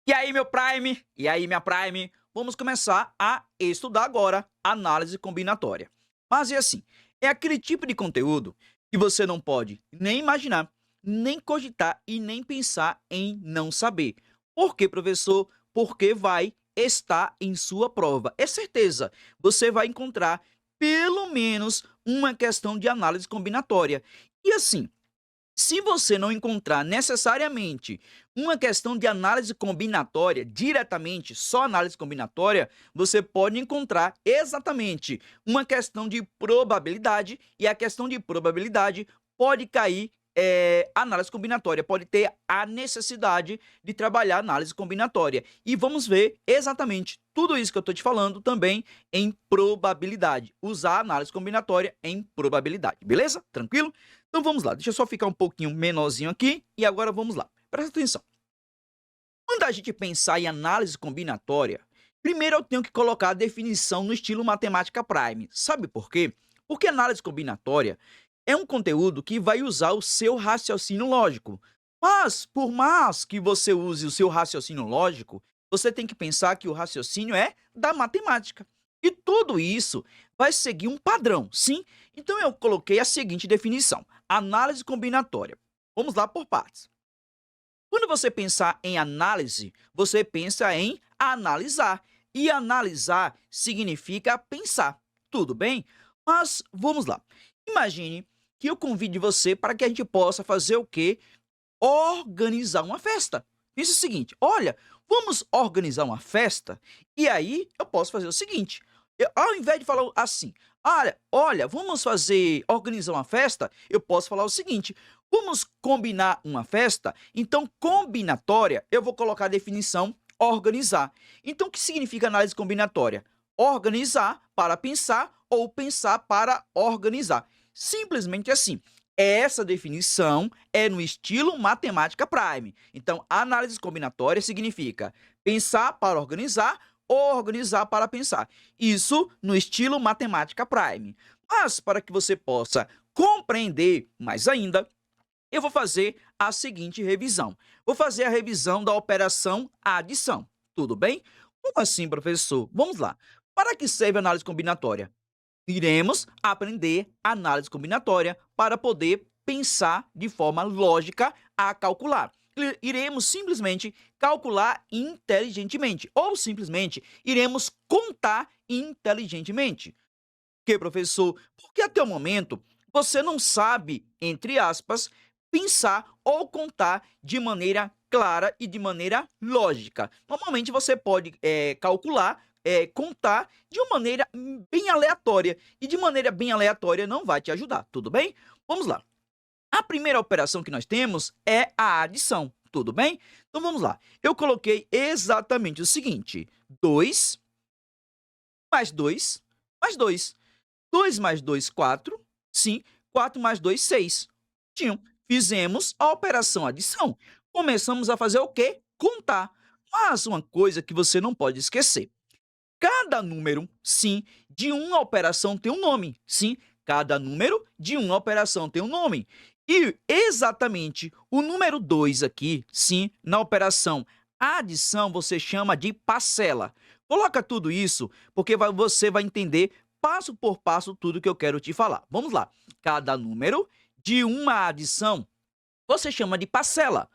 E aí, meu Prime? E aí, minha Prime? Vamos começar a estudar agora análise combinatória. Mas é assim, é aquele tipo de conteúdo que você não pode nem imaginar, nem cogitar e nem pensar em não saber. Por quê, professor? Porque vai estar em sua prova. É certeza, você vai encontrar pelo menos uma questão de análise combinatória. E assim, se você não encontrar necessariamente uma questão de análise combinatória, diretamente, só análise combinatória, você pode encontrar exatamente uma questão de probabilidade, e a questão de probabilidade pode cair análise combinatória, pode ter a necessidade de trabalhar análise combinatória. E vamos ver exatamente tudo isso que eu estou te falando também em probabilidade. Usar análise combinatória em probabilidade, beleza? Tranquilo? Então vamos lá, deixa eu só ficar um pouquinho menorzinho aqui e agora vamos lá. Presta atenção. Quando a gente pensar em análise combinatória, primeiro eu tenho que colocar a definição no estilo matemática prime. Sabe por quê? Porque análise combinatória é um conteúdo que vai usar o seu raciocínio lógico. Mas, por mais que você use o seu raciocínio lógico, você tem que pensar que o raciocínio é da matemática. E tudo isso vai seguir um padrão, sim? Então eu coloquei a seguinte definição: análise combinatória. Vamos lá por partes. Quando você pensar em análise, você pensa em analisar. E analisar significa pensar. Tudo bem? Mas vamos lá. Imagine que eu convide você para que a gente possa fazer o quê? Organizar uma festa. Pense o seguinte: olha, vamos organizar uma festa? E aí eu posso fazer o seguinte: ao invés de falar assim, olha, vamos organizar uma festa, eu posso falar o seguinte: vamos combinar uma festa? Então, combinatória, eu vou colocar a definição organizar. Então, o que significa análise combinatória? Organizar para pensar ou pensar para organizar. Simplesmente assim. Essa definição é no estilo matemática prime. Então, análise combinatória significa pensar para organizar ou organizar para pensar. Isso no estilo matemática prime. Mas, para que você possa compreender mais ainda, eu vou fazer a seguinte revisão. Vou fazer a revisão da operação adição. Tudo bem? Como assim, professor? Vamos lá. Para que serve a análise combinatória? Iremos aprender análise combinatória para poder pensar de forma lógica a calcular. Iremos simplesmente calcular inteligentemente ou simplesmente iremos contar inteligentemente. Por quê, professor? Porque até o momento você não sabe, entre aspas, pensar ou contar de maneira clara e de maneira lógica. Normalmente você pode calcular, contar de uma maneira bem aleatória. E de maneira bem aleatória não vai te ajudar, tudo bem? Vamos lá. A primeira operação que nós temos é a adição, tudo bem? Então vamos lá. Eu coloquei exatamente o seguinte: 2 mais 2 mais 2. 2 mais 2, 4. Sim, 4 mais 2, 6. Tinham. Fizemos a operação adição. Começamos a fazer o quê? Contar. Mas uma coisa que você não pode esquecer: cada número, sim, de uma operação tem um nome. Sim, cada número de uma operação tem um nome. E exatamente o número 2 aqui, sim, na operação adição, você chama de parcela. Coloca tudo isso, porque você vai entender passo por passo tudo que eu quero te falar. Vamos lá. Cada número de uma adição você chama de parcela.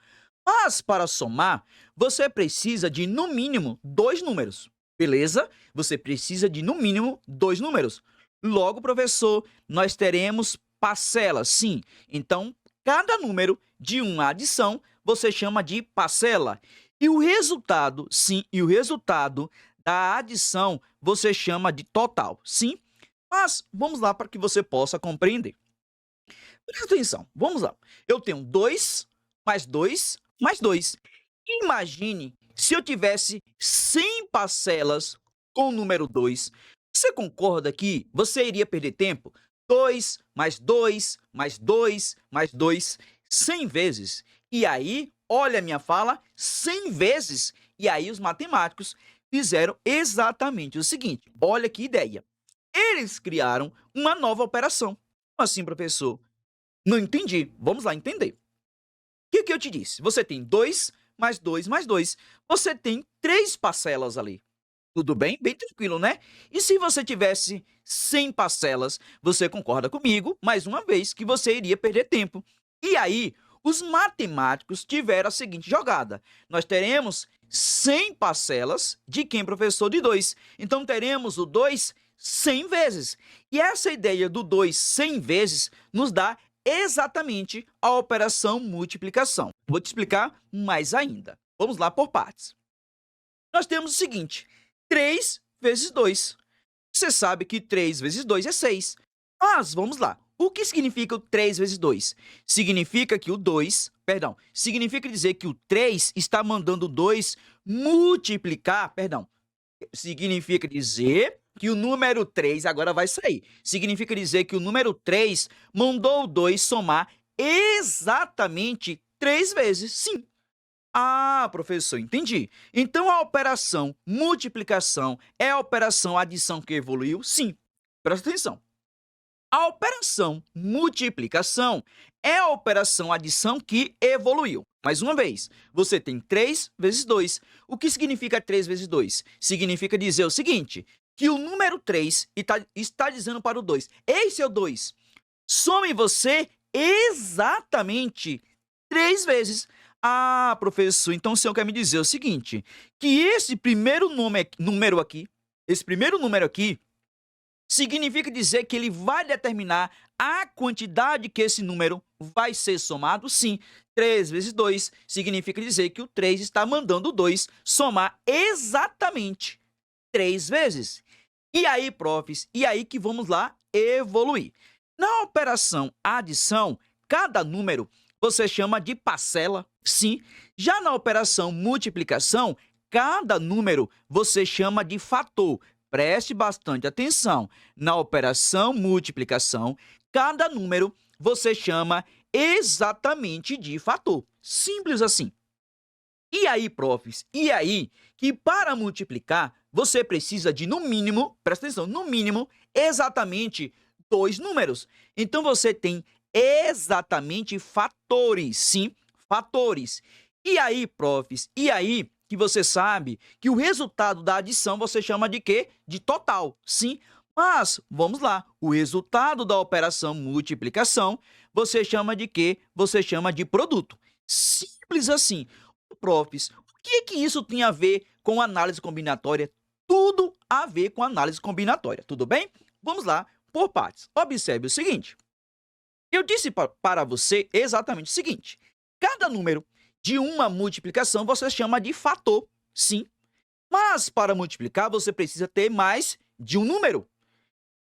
Mas para somar, você precisa de no mínimo dois números. Beleza? Você precisa de no mínimo dois números. Logo, professor, nós teremos parcelas, sim. Então, cada número de uma adição você chama de parcela. E o resultado, sim, e o resultado da adição você chama de total, sim? Mas vamos lá para que você possa compreender. Presta atenção, vamos lá. Eu tenho 2 mais 2 mais 2. Imagine se eu tivesse 100 parcelas com o número 2. Você concorda que você iria perder tempo? 2 mais 2 mais 2 mais 2, 100 vezes. E aí, olha a minha fala, 100 vezes. E aí os matemáticos fizeram exatamente o seguinte. Olha que ideia. Eles criaram uma nova operação. Como assim, professor? Não entendi. Vamos lá entender. O que eu te disse? Você tem 2 mais 2. Você tem 3 parcelas ali. Tudo bem? Bem tranquilo, né? E se você tivesse 100 parcelas, você concorda comigo, mais uma vez, que você iria perder tempo. E aí, os matemáticos tiveram a seguinte jogada. Nós teremos 100 parcelas de quem, professor? De 2. Então, teremos o 2 100 vezes. E essa ideia do 2 100 vezes nos dá exatamente a operação multiplicação. Vou te explicar mais ainda. Vamos lá por partes. Nós temos o seguinte, 3 vezes 2. Você sabe que 3 vezes 2 é 6. Mas, vamos lá. O que significa o 3 vezes 2? Significa que o 2, perdão, significa dizer que o 3 está mandando o 2 multiplicar, perdão, significa dizer que o número 3 agora vai sair. Significa dizer que o número 3 mandou o 2 somar exatamente 3 vezes, sim. Ah, professor, entendi. Então, a operação multiplicação é a operação adição que evoluiu? Sim. Presta atenção. A operação multiplicação é a operação adição que evoluiu. Mais uma vez, você tem 3 vezes 2. O que significa 3 vezes 2? Significa dizer o seguinte, que o número 3 está dizendo para o 2, ei, seu 2, some você exatamente 3 vezes. Ah, professor, então o senhor quer me dizer o seguinte, que esse primeiro número aqui, significa dizer que ele vai determinar a quantidade que esse número vai ser somado? Sim. 3 vezes 2 significa dizer que o 3 está mandando o 2 somar exatamente 3 vezes. E aí, profs, e aí que vamos lá evoluir. Na operação adição, cada número você chama de parcela, sim. Já na operação multiplicação, cada número você chama de fator. Preste bastante atenção. Na operação multiplicação, cada número você chama exatamente de fator. Simples assim. E aí, profs, e aí que para multiplicar, você precisa de, no mínimo, presta atenção, no mínimo, exatamente 2 números. Então, você tem exatamente fatores, sim, fatores. E aí, profs, e aí que você sabe que o resultado da adição você chama de quê? De total, sim. Mas, vamos lá, o resultado da operação multiplicação você chama de quê? Você chama de produto. Simples assim. Profs, o que isso tem a ver com análise combinatória? Tudo a ver com análise combinatória, tudo bem? Vamos lá, por partes. Observe o seguinte. Eu disse para você exatamente o seguinte. Cada número de uma multiplicação você chama de fator, sim. Mas para multiplicar você precisa ter mais de um número.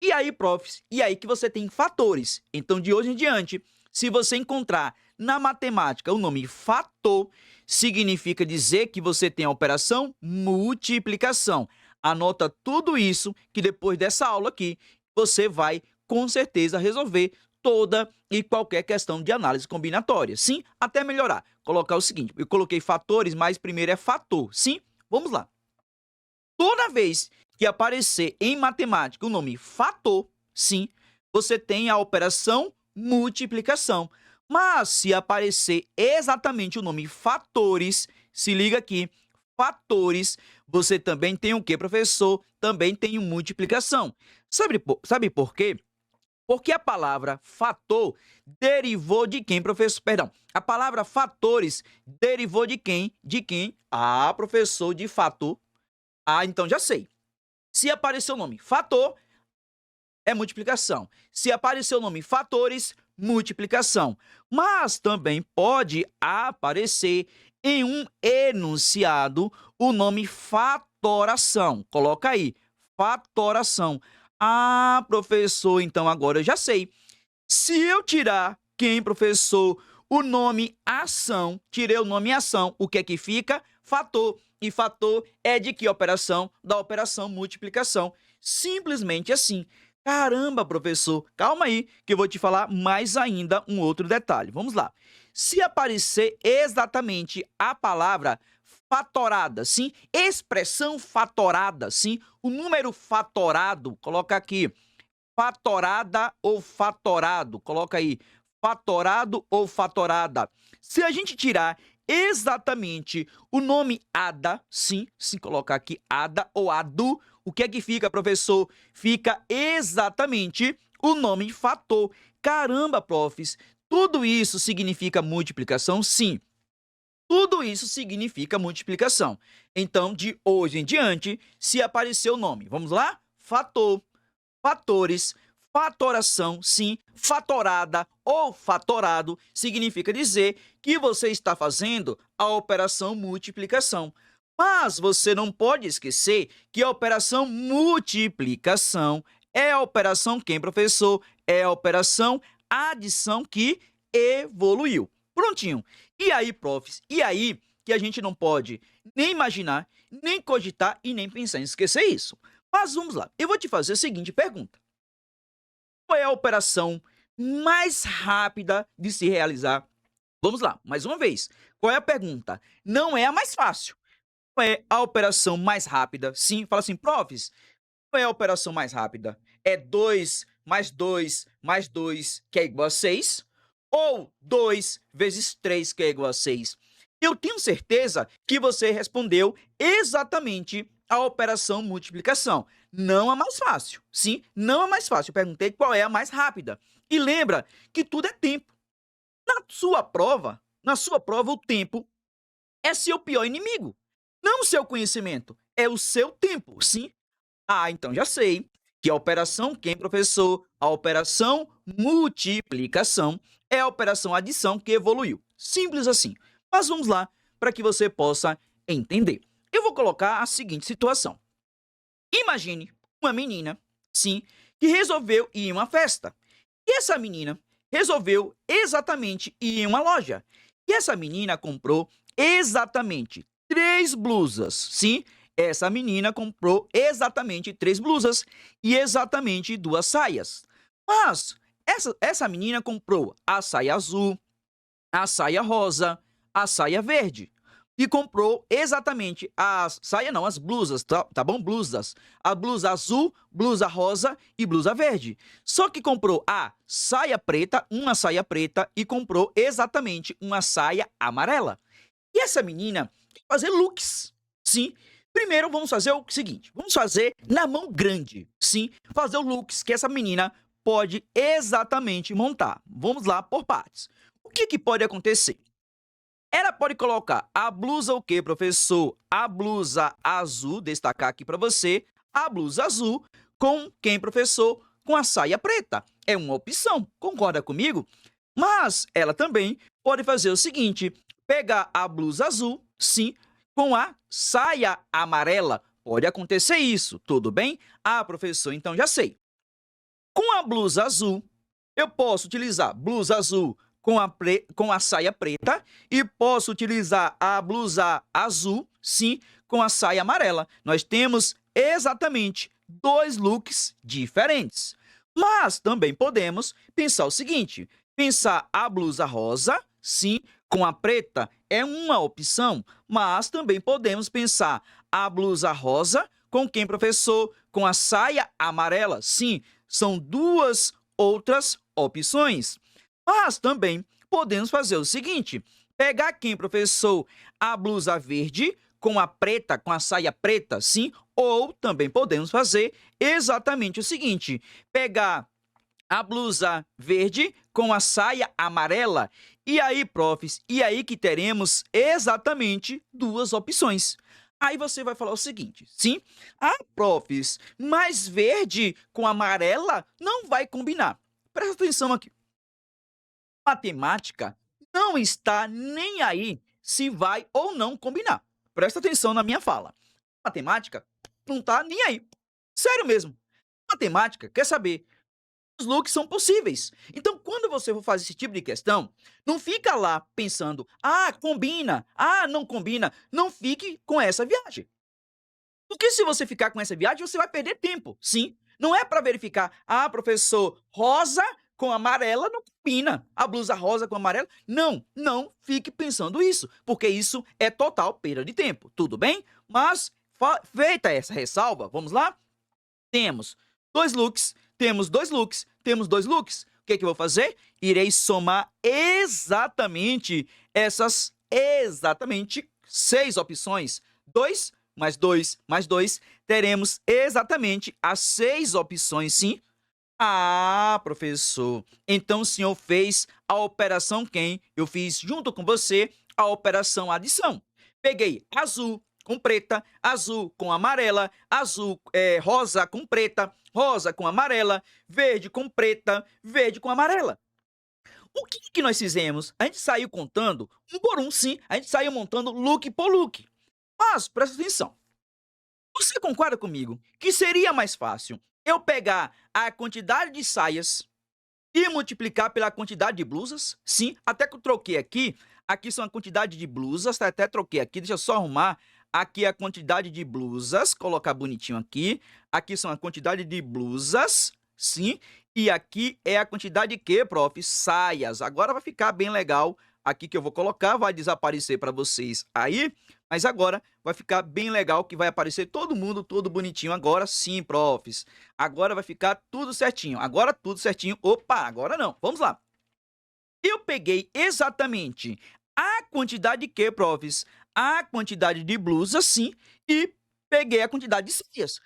E aí, profs, e aí que você tem fatores. Então, de hoje em diante, se você encontrar na matemática o nome fator, significa dizer que você tem a operação multiplicação. Anota tudo isso que depois dessa aula aqui, você vai com certeza resolver toda e qualquer questão de análise combinatória. Sim, até melhorar. Colocar o seguinte, eu coloquei fatores, mas primeiro é fator. Sim, vamos lá. Toda vez que aparecer em matemática o nome fator, sim, você tem a operação multiplicação. Mas se aparecer exatamente o nome fatores, se liga aqui, fatores, você também tem o quê, professor? Também tem multiplicação. Sabe por quê? Porque a palavra fator derivou de quem, professor? Perdão, a palavra fatores derivou de quem? De quem? Ah, professor, de fator. Ah, então já sei. Se aparecer o nome fator, é multiplicação. Se aparecer o nome fatores, multiplicação. Mas também pode aparecer em um enunciado o nome fatoração. Coloca aí, fatoração. Ah, professor, então agora eu já sei. Se eu tirar quem, professor? O nome ação. Tirei o nome ação. O que é que fica? Fator. E fator é de que operação? Da operação multiplicação. Simplesmente assim. Caramba, professor, calma aí, que eu vou te falar mais ainda um outro detalhe. Vamos lá. Se aparecer exatamente a palavra fatorada, sim, expressão fatorada, sim, o número fatorado, coloca aqui, fatorada ou fatorado, coloca aí, fatorado ou fatorada. Se a gente tirar exatamente o nome Ada, sim, se colocar aqui Ada ou Adu, o que é que fica, professor? Fica exatamente o nome fator. Caramba, profs, tudo isso significa multiplicação? Sim, tudo isso significa multiplicação. Então, de hoje em diante, se aparecer o nome, vamos lá? Fator, fatores, fatoração, sim, fatorada ou fatorado, significa dizer que você está fazendo a operação multiplicação. Mas você não pode esquecer que a operação multiplicação é a operação quem, professor? É a operação adição que evoluiu. Prontinho. E aí, profs, e aí que a gente não pode nem imaginar, nem cogitar e nem pensar em esquecer isso. Mas vamos lá, eu vou te fazer a seguinte pergunta. Qual é a operação mais rápida de se realizar? Vamos lá, mais uma vez. Qual é a pergunta? Não é a mais fácil. Qual é a operação mais rápida? Sim, fala assim, profs, qual é a operação mais rápida? É 2 mais 2 mais 2, que é igual a 6? Ou 2 vezes 3, que é igual a 6? Eu tenho certeza que você respondeu exatamente a operação multiplicação. Não a mais fácil. Sim, não a mais fácil. Eu perguntei qual é a mais rápida. E lembra que tudo é tempo. Na sua prova, o tempo é seu pior inimigo. Não o seu conhecimento, é o seu tempo, sim? Ah, então já sei que a operação quem, professor? A operação multiplicação é a operação adição que evoluiu. Simples assim. Mas vamos lá para que você possa entender. Eu vou colocar a seguinte situação. Imagine uma menina, sim, que resolveu ir em uma festa. E essa menina resolveu exatamente ir em uma loja. E essa menina comprou exatamente 3 blusas, sim? Essa menina comprou exatamente 3 blusas e exatamente 2 saias. Mas essa menina comprou a saia azul, a saia rosa, a saia verde. E comprou exatamente as blusas, tá bom? Blusas. A blusa azul, blusa rosa e blusa verde. Só que comprou a saia preta, uma saia preta, e comprou exatamente uma saia amarela. E essa menina quer fazer looks, sim. Primeiro, vamos fazer o seguinte, vamos fazer na mão grande, sim. Fazer o looks que essa menina pode exatamente montar. Vamos lá por partes. O que pode acontecer? Ela pode colocar a blusa o quê, professor? A blusa azul, destacar aqui para você, a blusa azul com quem, professor? Com a saia preta. É uma opção, concorda comigo? Mas ela também pode fazer o seguinte, pegar a blusa azul, sim, com a saia amarela. Pode acontecer isso, tudo bem? Ah, professor, então já sei. Com a blusa azul, eu posso utilizar blusa azul com a saia preta e posso utilizar a blusa azul, sim, com a saia amarela. Nós temos exatamente 2 looks diferentes. Mas também podemos pensar o seguinte, pensar a blusa rosa, sim, com a preta é uma opção, mas também podemos pensar a blusa rosa com quem, professor? Com a saia amarela, sim, são 2 outras opções. Mas também podemos fazer o seguinte, pegar quem, professor? A blusa verde com a preta, com a saia preta, sim, ou também podemos fazer exatamente o seguinte, pegar a blusa verde com a saia amarela. E aí, profs, e aí que teremos exatamente 2 opções. Aí você vai falar o seguinte, sim? Ah, profs, mas verde com amarela não vai combinar. Presta atenção aqui. Matemática não está nem aí se vai ou não combinar. Presta atenção na minha fala. Matemática não está nem aí. Sério mesmo. Matemática quer saber os looks são possíveis. Então, quando você for fazer esse tipo de questão, não fica lá pensando, ah, combina, ah, não combina. Não fique com essa viagem. Porque se você ficar com essa viagem, você vai perder tempo, sim. Não é para verificar, ah, professor, rosa com amarela não combina. A blusa rosa com amarela. Não, não fique pensando isso, porque isso é total perda de tempo, tudo bem? Mas, feita essa ressalva, vamos lá? Temos 2 looks, temos 2 looks, temos 2 looks. O que eu vou fazer? Irei somar exatamente essas exatamente 6 opções. 2 mais 2 mais 2, teremos exatamente as 6 opções, sim. Ah, professor, então o senhor fez a operação quem? Eu fiz junto com você a operação adição. Peguei azul com preta, azul com amarela, azul rosa com preta, rosa com amarela, verde com preta, verde com amarela. O que nós fizemos? A gente saiu contando um por um, sim. A gente saiu montando look por look. Mas, presta atenção. Você concorda comigo que seria mais fácil eu pegar a quantidade de saias e multiplicar pela quantidade de blusas? Sim, até que eu troquei aqui. Aqui são a quantidade de blusas, tá? Até troquei aqui. Deixa eu só arrumar aqui a quantidade de blusas. Colocar bonitinho aqui. Aqui são a quantidade de blusas, sim. E aqui é a quantidade de quê, prof? Saias. Agora vai ficar bem legal. Aqui que eu vou colocar, vai desaparecer para vocês aí. Mas agora vai ficar bem legal, que vai aparecer todo mundo, todo bonitinho. Agora sim, profs. Agora vai ficar tudo certinho. Agora tudo certinho. Opa, agora não. Vamos lá. Eu peguei exatamente a quantidade de quê, profs? A quantidade de blusas, sim, e peguei a quantidade de saias.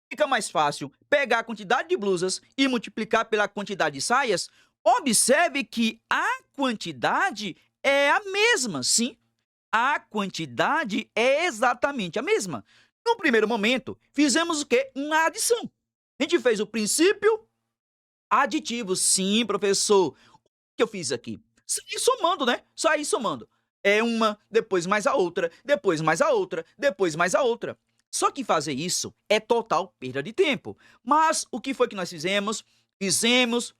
Fica mais fácil pegar a quantidade de blusas e multiplicar pela quantidade de saias. Observe que a quantidade é a mesma, sim. A quantidade é exatamente a mesma. No primeiro momento, fizemos o quê? Uma adição. A gente fez o princípio aditivo. Sim, professor. O que eu fiz aqui? Saí somando, né? Saí somando. É uma, depois mais a outra, depois mais a outra, depois mais a outra. Só que fazer isso é total perda de tempo. Mas o que foi que nós fizemos? Fizemos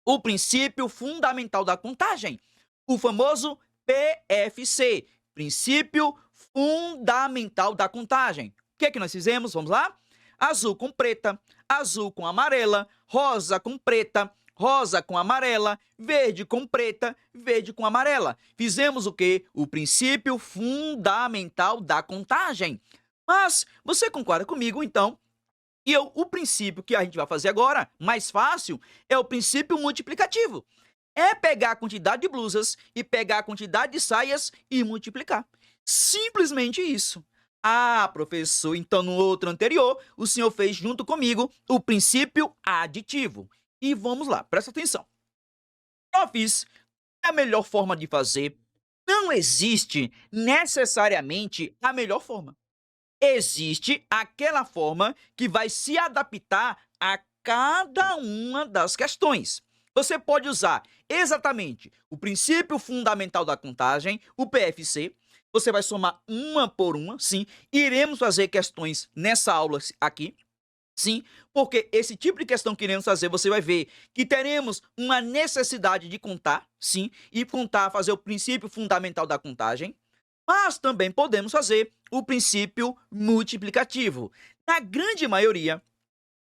o princípio fundamental da contagem. O famoso PFC. Princípio fundamental da contagem. O que é que nós fizemos? Vamos lá? Azul com preta, azul com amarela, rosa com preta, rosa com amarela, verde com preta, verde com amarela. Fizemos o quê? O princípio fundamental da contagem. Mas você concorda comigo, então? E o princípio que a gente vai fazer agora, mais fácil, é o princípio multiplicativo. É pegar a quantidade de blusas e pegar a quantidade de saias e multiplicar. Simplesmente isso. Ah, professor, então no outro anterior, o senhor fez junto comigo o princípio aditivo. E vamos lá, presta atenção. Profs, é a melhor forma de fazer. Não existe necessariamente a melhor forma. Existe aquela forma que vai se adaptar a cada uma das questões. Você pode usar exatamente o princípio fundamental da contagem, o PFC. Você vai somar uma por uma, sim. Iremos fazer questões nessa aula aqui, sim, porque esse tipo de questão que iremos fazer, você vai ver que teremos uma necessidade de contar, sim, e contar, fazer o princípio fundamental da contagem. Mas também podemos fazer o princípio multiplicativo. Na grande maioria,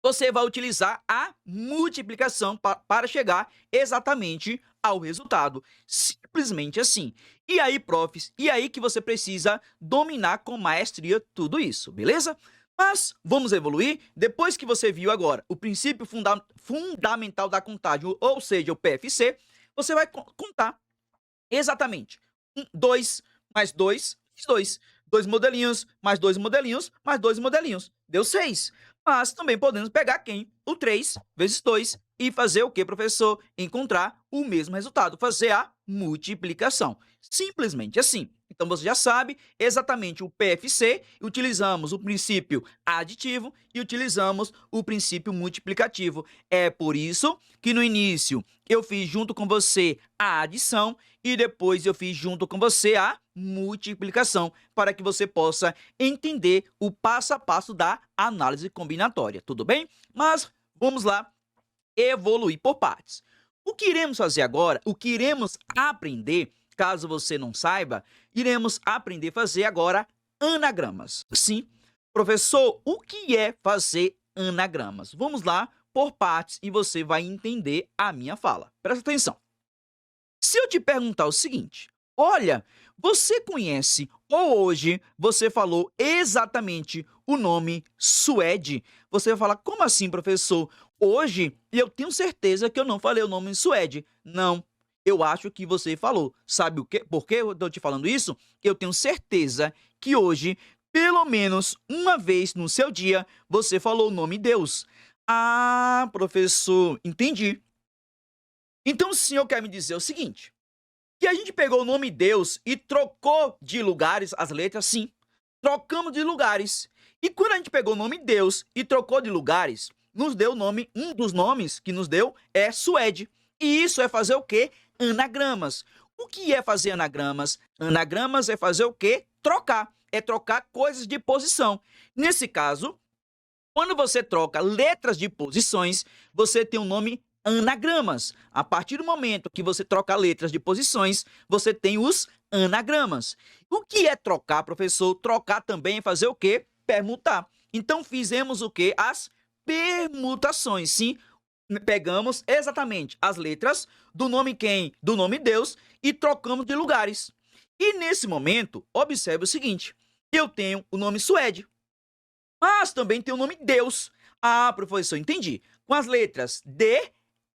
você vai utilizar a multiplicação para chegar exatamente ao resultado. Simplesmente assim. E aí, profs, e aí que você precisa dominar com maestria tudo isso, beleza? Mas vamos evoluir. Depois que você viu agora o princípio fundamental da contagem, ou seja, o PFC, você vai contar exatamente 2 mais 2, mais 2. 2 modelinhos, mais 2 modelinhos, mais 2 modelinhos. Deu 6. Mas também podemos pegar quem? O 3 vezes 2 e fazer o que, professor? Encontrar o mesmo resultado, fazer a multiplicação. Simplesmente assim. Então você já sabe exatamente o PFC, utilizamos o princípio aditivo e utilizamos o princípio multiplicativo. É por isso que no início eu fiz junto com você a adição e depois eu fiz junto com você a multiplicação, para que você possa entender o passo a passo da análise combinatória, tudo bem? Mas vamos lá evoluir por partes. O que iremos fazer agora, o que iremos aprender, caso você não saiba, iremos aprender a fazer agora anagramas. Sim, professor, o que é fazer anagramas? Vamos lá por partes e você vai entender a minha fala. Presta atenção. Se eu te perguntar o seguinte, olha, você conhece ou hoje você falou exatamente o nome Suede? Você vai falar, como assim, professor? Hoje eu tenho certeza que eu não falei o nome Suede. Não, Eu acho que você falou. Sabe o quê? Por que eu estou te falando isso? Eu tenho certeza que hoje, pelo menos uma vez no seu dia, você falou o nome Deus. Ah, professor, entendi. Então o senhor quer me dizer o seguinte, que a gente pegou o nome Deus e trocou de lugares as letras, sim. Trocamos de lugares. E quando a gente pegou o nome Deus e trocou de lugares, nos deu o nome, um dos nomes que nos deu é Suede. E isso é fazer o quê? Anagramas. O que é fazer anagramas? Anagramas é fazer o quê? Trocar. É trocar coisas de posição. Nesse caso, quando você troca letras de posições, você tem um nome anagramas. A partir do momento que você troca letras de posições, você tem os anagramas. O que é trocar, professor? Trocar também é fazer o quê? Permutar. Então, fizemos o quê? As permutações, sim. Pegamos exatamente as letras do nome quem? Do nome Deus e trocamos de lugares. E nesse momento, observe o seguinte, eu tenho o nome Suede, mas também tem o nome Deus. Ah, professor, entendi. Com as letras D,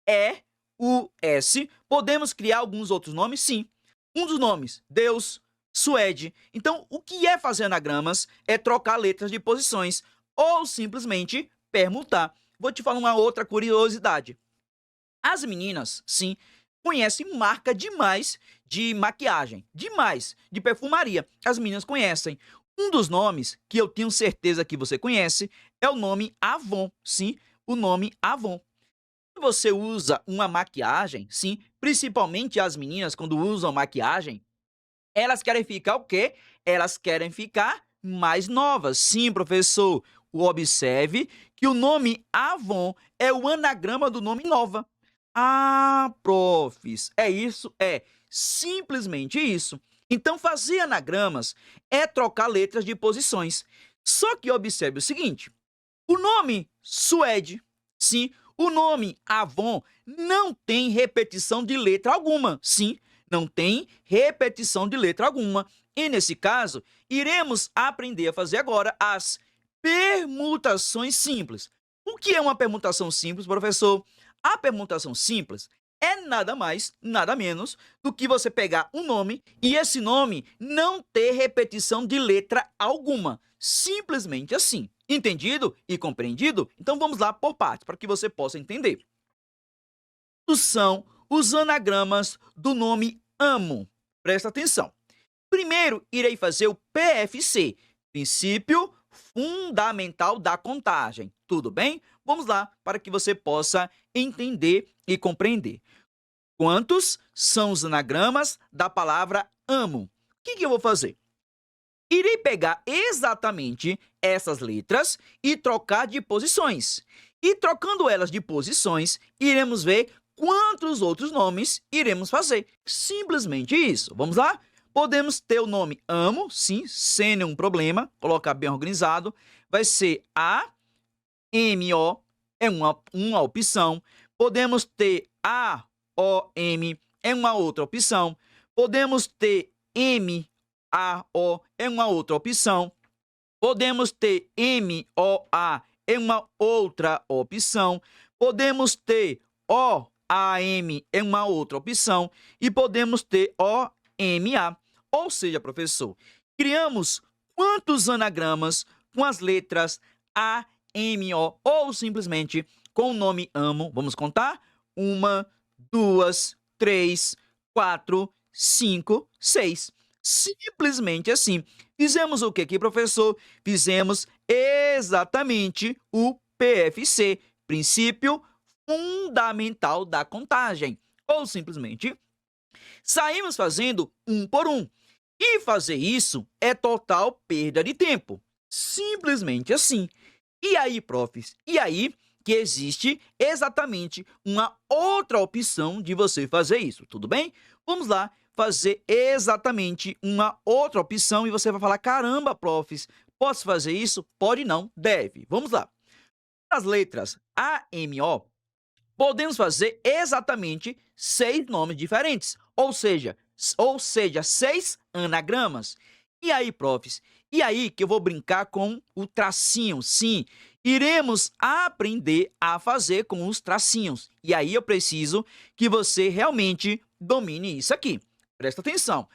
E, U, S, podemos criar alguns outros nomes? Sim. Um dos nomes, Deus, Suede. Então, o que é fazer anagramas é trocar letras de posições ou simplesmente permutar. Vou te falar uma outra curiosidade. As meninas, sim, conhecem marca demais de maquiagem, demais, de perfumaria. As meninas conhecem. Um dos nomes que eu tenho certeza que você conhece é o nome Avon, sim, o nome Avon. Quando você usa uma maquiagem, sim, principalmente as meninas quando usam maquiagem, elas querem ficar o quê? Elas querem ficar mais novas. Sim, professor, observe que o nome Avon é o anagrama do nome Nova. Ah, profs, é isso? É simplesmente isso. Então, fazer anagramas é trocar letras de posições. Só que observe o seguinte, o nome Suede, sim, o nome Avon não tem repetição de letra alguma, sim, não tem repetição de letra alguma. E nesse caso, iremos aprender a fazer agora as permutações simples. O que é uma permutação simples, professor? A permutação simples é nada mais, nada menos do que você pegar um nome e esse nome não ter repetição de letra alguma. Simplesmente assim. Entendido e compreendido? Então vamos lá por partes, para que você possa entender. São os anagramas do nome amo. Presta atenção. Primeiro, irei fazer o PFC, princípio fundamental da contagem. Tudo bem? Vamos lá, para que você possa entender e compreender. Quantos são os anagramas da palavra amo? O que eu vou fazer? Irei pegar exatamente essas letras e trocar de posições. E trocando elas de posições, iremos ver quantos outros nomes iremos fazer. Simplesmente isso. Vamos lá? Podemos ter o nome amo, sim, sem nenhum problema, colocar bem organizado. Vai ser A-M-O, é uma opção. Podemos ter A-O-M, é uma outra opção. Podemos ter M-A-O, é uma outra opção. Podemos ter M-O-A, é uma outra opção. Podemos ter O-A-M, é uma outra opção. E podemos ter O-M-A. Ou seja, professor, criamos quantos anagramas com as letras A, M, O ou simplesmente com o nome amo? Vamos contar? 1, 2, 3, 4, 5, 6. Simplesmente assim. Fizemos o que aqui, professor? Fizemos exatamente o PFC, princípio fundamental da contagem. Ou simplesmente saímos fazendo um por um. E fazer isso é total perda de tempo. Simplesmente assim. E aí, profs? E aí que existe exatamente uma outra opção de você fazer isso, tudo bem? Vamos lá fazer exatamente uma outra opção e você vai falar, caramba, profs, posso fazer isso? Pode não, deve. Vamos lá. As letras A, M, O, podemos fazer exatamente 6 nomes diferentes, ou seja, 6 anagramas. E aí, profs? E aí que eu vou brincar com o tracinho, sim. Iremos aprender a fazer com os tracinhos. E aí eu preciso que você realmente domine isso aqui. Presta atenção,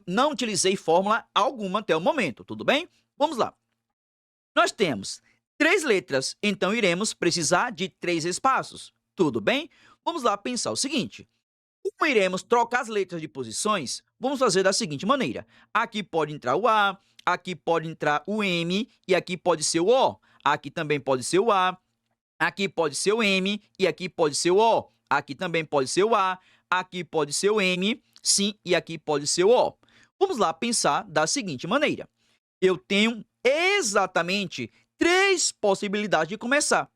não utilizei fórmula alguma até o momento, tudo bem? Vamos lá. Nós temos 3 letras, então iremos precisar de 3 espaços, tudo bem? Vamos lá pensar o seguinte. Como iremos trocar as letras de posições, vamos fazer da seguinte maneira. Aqui pode entrar o A, aqui pode entrar o M e aqui pode ser o O. Aqui também pode ser o A, aqui pode ser o M e aqui pode ser o O. Aqui também pode ser o A, aqui pode ser o M, sim, e aqui pode ser o O. Vamos lá pensar da seguinte maneira. Eu tenho exatamente 3 possibilidades de começar.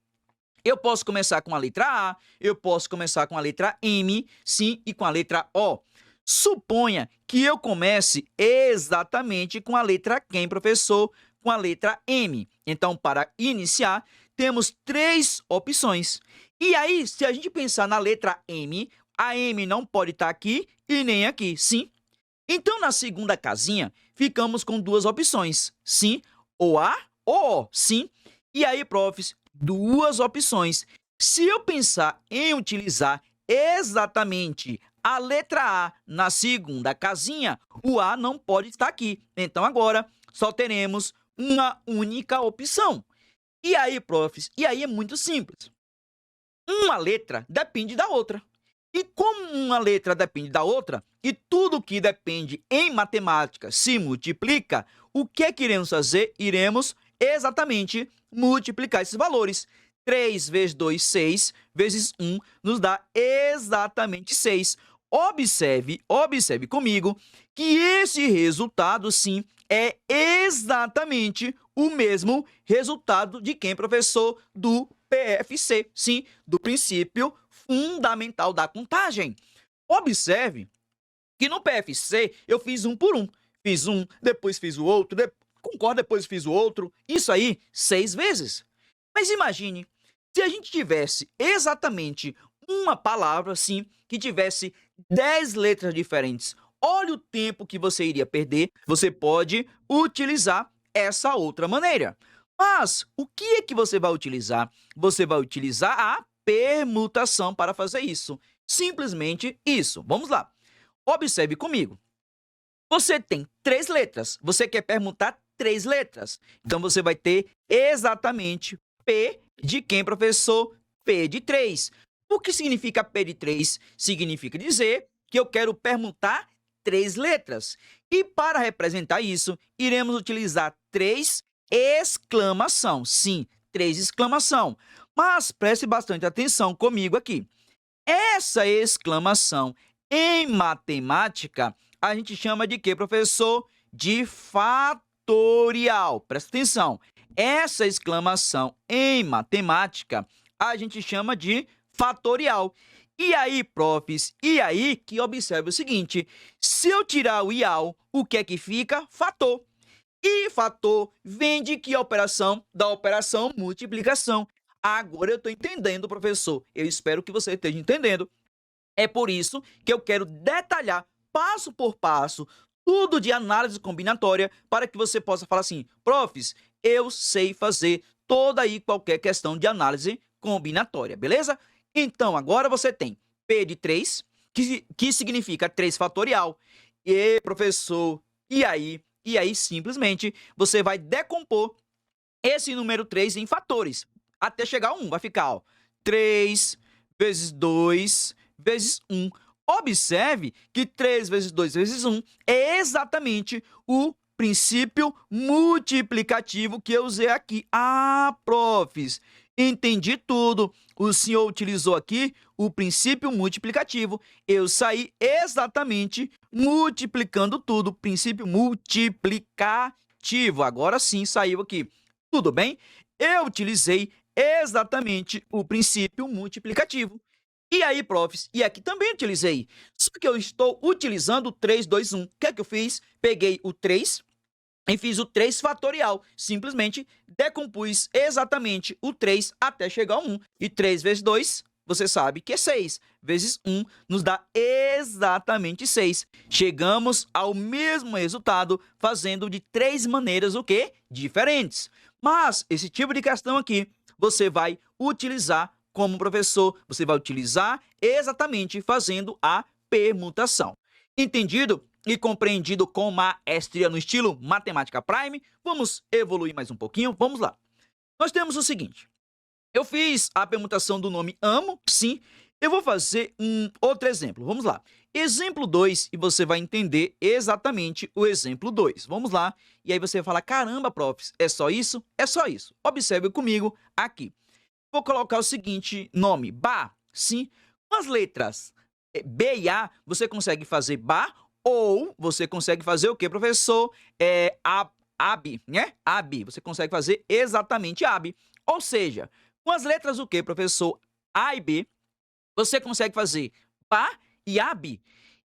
Eu posso começar com a letra A, eu posso começar com a letra M, sim, e com a letra O. Suponha que eu comece exatamente com a letra quem, professor? Com a letra M. Então, para iniciar, temos 3 opções. E aí, se a gente pensar na letra M, a M não pode estar aqui e nem aqui, sim? Então, na segunda casinha, ficamos com 2 opções, sim, ou A ou O, sim? E aí, profs, 2 opções. Se eu pensar em utilizar exatamente a letra A na segunda casinha, o A não pode estar aqui. Então, agora, só teremos uma única opção. E aí, profs, e aí é muito simples. Uma letra depende da outra. E como uma letra depende da outra, e tudo que depende em matemática se multiplica, o que é que iremos fazer? Iremos exatamente multiplicar esses valores. 3 vezes 2, 6, vezes 1, nos dá exatamente 6. Observe comigo que esse resultado, sim, é exatamente o mesmo resultado de quem, professor? Do PFC, sim, do princípio fundamental da contagem. Observe que no PFC eu fiz um por um. Fiz um, depois fiz o outro, depois fiz o outro. Isso aí 6 vezes. Mas imagine, se a gente tivesse exatamente uma palavra, assim, que tivesse 10 letras diferentes. Olha o tempo que você iria perder. Você pode utilizar essa outra maneira. Mas o que é que você vai utilizar? Você vai utilizar a permutação para fazer isso. Simplesmente isso. Vamos lá. Observe comigo. Você tem 3 letras. Você quer permutar 3 letras. Então, você vai ter exatamente P de quem, professor? P de 3. O que significa P de 3? Significa dizer que eu quero permutar 3 letras. E para representar isso, iremos utilizar 3 exclamação. Sim, 3 exclamação. Mas preste bastante atenção comigo aqui. Essa exclamação em matemática, a gente chama de quê, professor? De fatorial. Presta atenção. Essa exclamação em matemática, a gente chama de fatorial. E aí, profs, e aí que observe o seguinte, se eu tirar o ial, o que é que fica? Fator. E fator vem de que operação? Da operação multiplicação. Agora eu estou entendendo, professor. Eu espero que você esteja entendendo. É por isso que eu quero detalhar, passo por passo, tudo de análise combinatória, para que você possa falar assim, profs, eu sei fazer toda e qualquer questão de análise combinatória, beleza? Então, agora você tem P de 3, que significa 3 fatorial. E, professor, e aí, simplesmente, você vai decompor esse número 3 em fatores, até chegar a 1. Vai ficar, ó, 3 vezes 2 vezes 1. Observe que 3 vezes 2 vezes 1 é exatamente o princípio multiplicativo que eu usei aqui. Ah, profs, entendi tudo. O senhor utilizou aqui o princípio multiplicativo. Eu saí exatamente multiplicando tudo. Princípio multiplicativo. Agora sim saiu aqui. Tudo bem? Eu utilizei exatamente o princípio multiplicativo. E aí, profs, e aqui também utilizei. Só que eu estou utilizando o 3, 2, 1. O que é que eu fiz? Peguei o 3 e fiz o 3 fatorial. Simplesmente decompus exatamente o 3 até chegar a 1. E 3 vezes 2, você sabe que é 6. Vezes 1 nos dá exatamente 6. Chegamos ao mesmo resultado fazendo de 3 maneiras o quê? Diferentes. Mas esse tipo de questão aqui, você vai utilizar como professor, você vai utilizar exatamente fazendo a permutação. Entendido e compreendido com maestria no estilo Matemática Prime? Vamos evoluir mais um pouquinho? Vamos lá. Nós temos o seguinte. Eu fiz a permutação do nome amo, sim. Eu vou fazer um outro exemplo. Vamos lá. Exemplo 2, e você vai entender exatamente o exemplo 2. Vamos lá. E aí você vai falar, caramba, prof, é só isso? É só isso. Observe comigo aqui. Vou colocar o seguinte nome, Bá, sim. Com as letras B e A, você consegue fazer Bá ou você consegue fazer o que, professor? AB, né? AB. Você consegue fazer exatamente AB. Ou seja, com as letras o que, professor? A e B, você consegue fazer Bá e AB.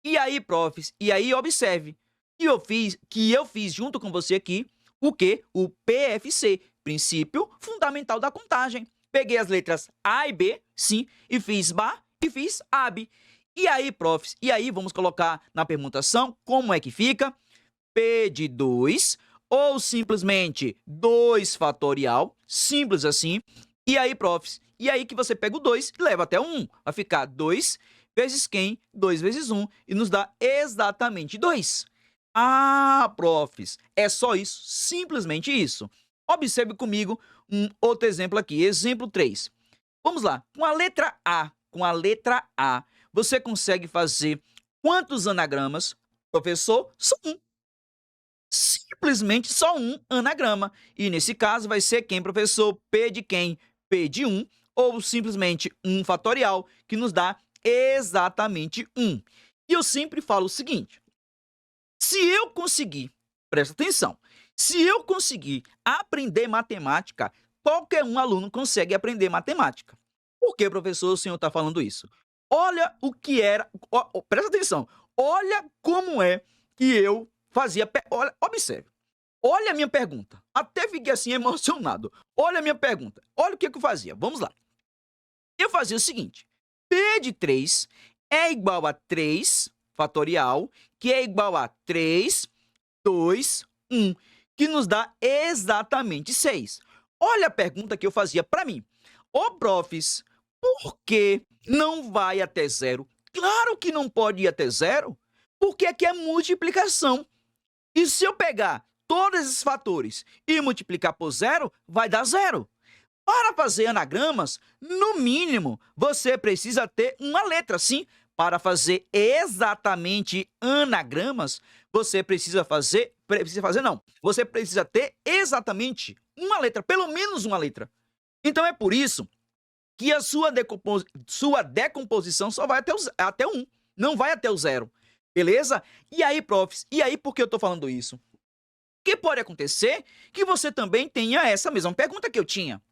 E aí, profs, e aí observe que eu fiz junto com você aqui o que? O PFC, Princípio Fundamental da Contagem. Peguei as letras A e B, sim, e fiz Bá e fiz AB. E aí, profs, e aí vamos colocar na permutação como é que fica? P de 2 ou simplesmente 2 fatorial, simples assim. E aí, profs, e aí que você pega o 2 e leva até o 1. Vai ficar 2 vezes quem? 2 vezes 1 e nos dá exatamente 2. Ah, profs, é só isso, simplesmente isso. Observe comigo um outro exemplo aqui, exemplo 3. Vamos lá, com a letra A, você consegue fazer quantos anagramas? Professor, só um. Simplesmente só um anagrama. E nesse caso vai ser quem, professor? P de quem? P de 1, ou simplesmente 1 fatorial, que nos dá exatamente 1. E eu sempre falo o seguinte, se eu conseguir, presta atenção, se eu conseguir aprender matemática, qualquer um aluno consegue aprender matemática. Por que, professor, o senhor está falando isso? Olha o que era, presta atenção, olha como é que eu fazia, olha, observe, olha a minha pergunta, até fiquei assim emocionado, olha a minha pergunta, olha o que eu fazia, vamos lá. Eu fazia o seguinte, P de 3 é igual a 3 fatorial, que é igual a 3, 2, 1, que nos dá exatamente 6. Olha a pergunta que eu fazia para mim. Ô, profs, por que não vai até zero? Claro que não pode ir até zero, porque aqui é multiplicação. E se eu pegar todos esses fatores e multiplicar por zero, vai dar zero. Para fazer anagramas, no mínimo, você precisa ter uma letra, sim. Para fazer exatamente anagramas, você precisa ter exatamente uma letra, pelo menos uma letra. Então é por isso que a sua decomposição só vai até o 1, não vai até o 0, beleza? E aí, profs, e aí por que eu estou falando isso? Que pode acontecer que você também tenha essa mesma pergunta que eu tinha.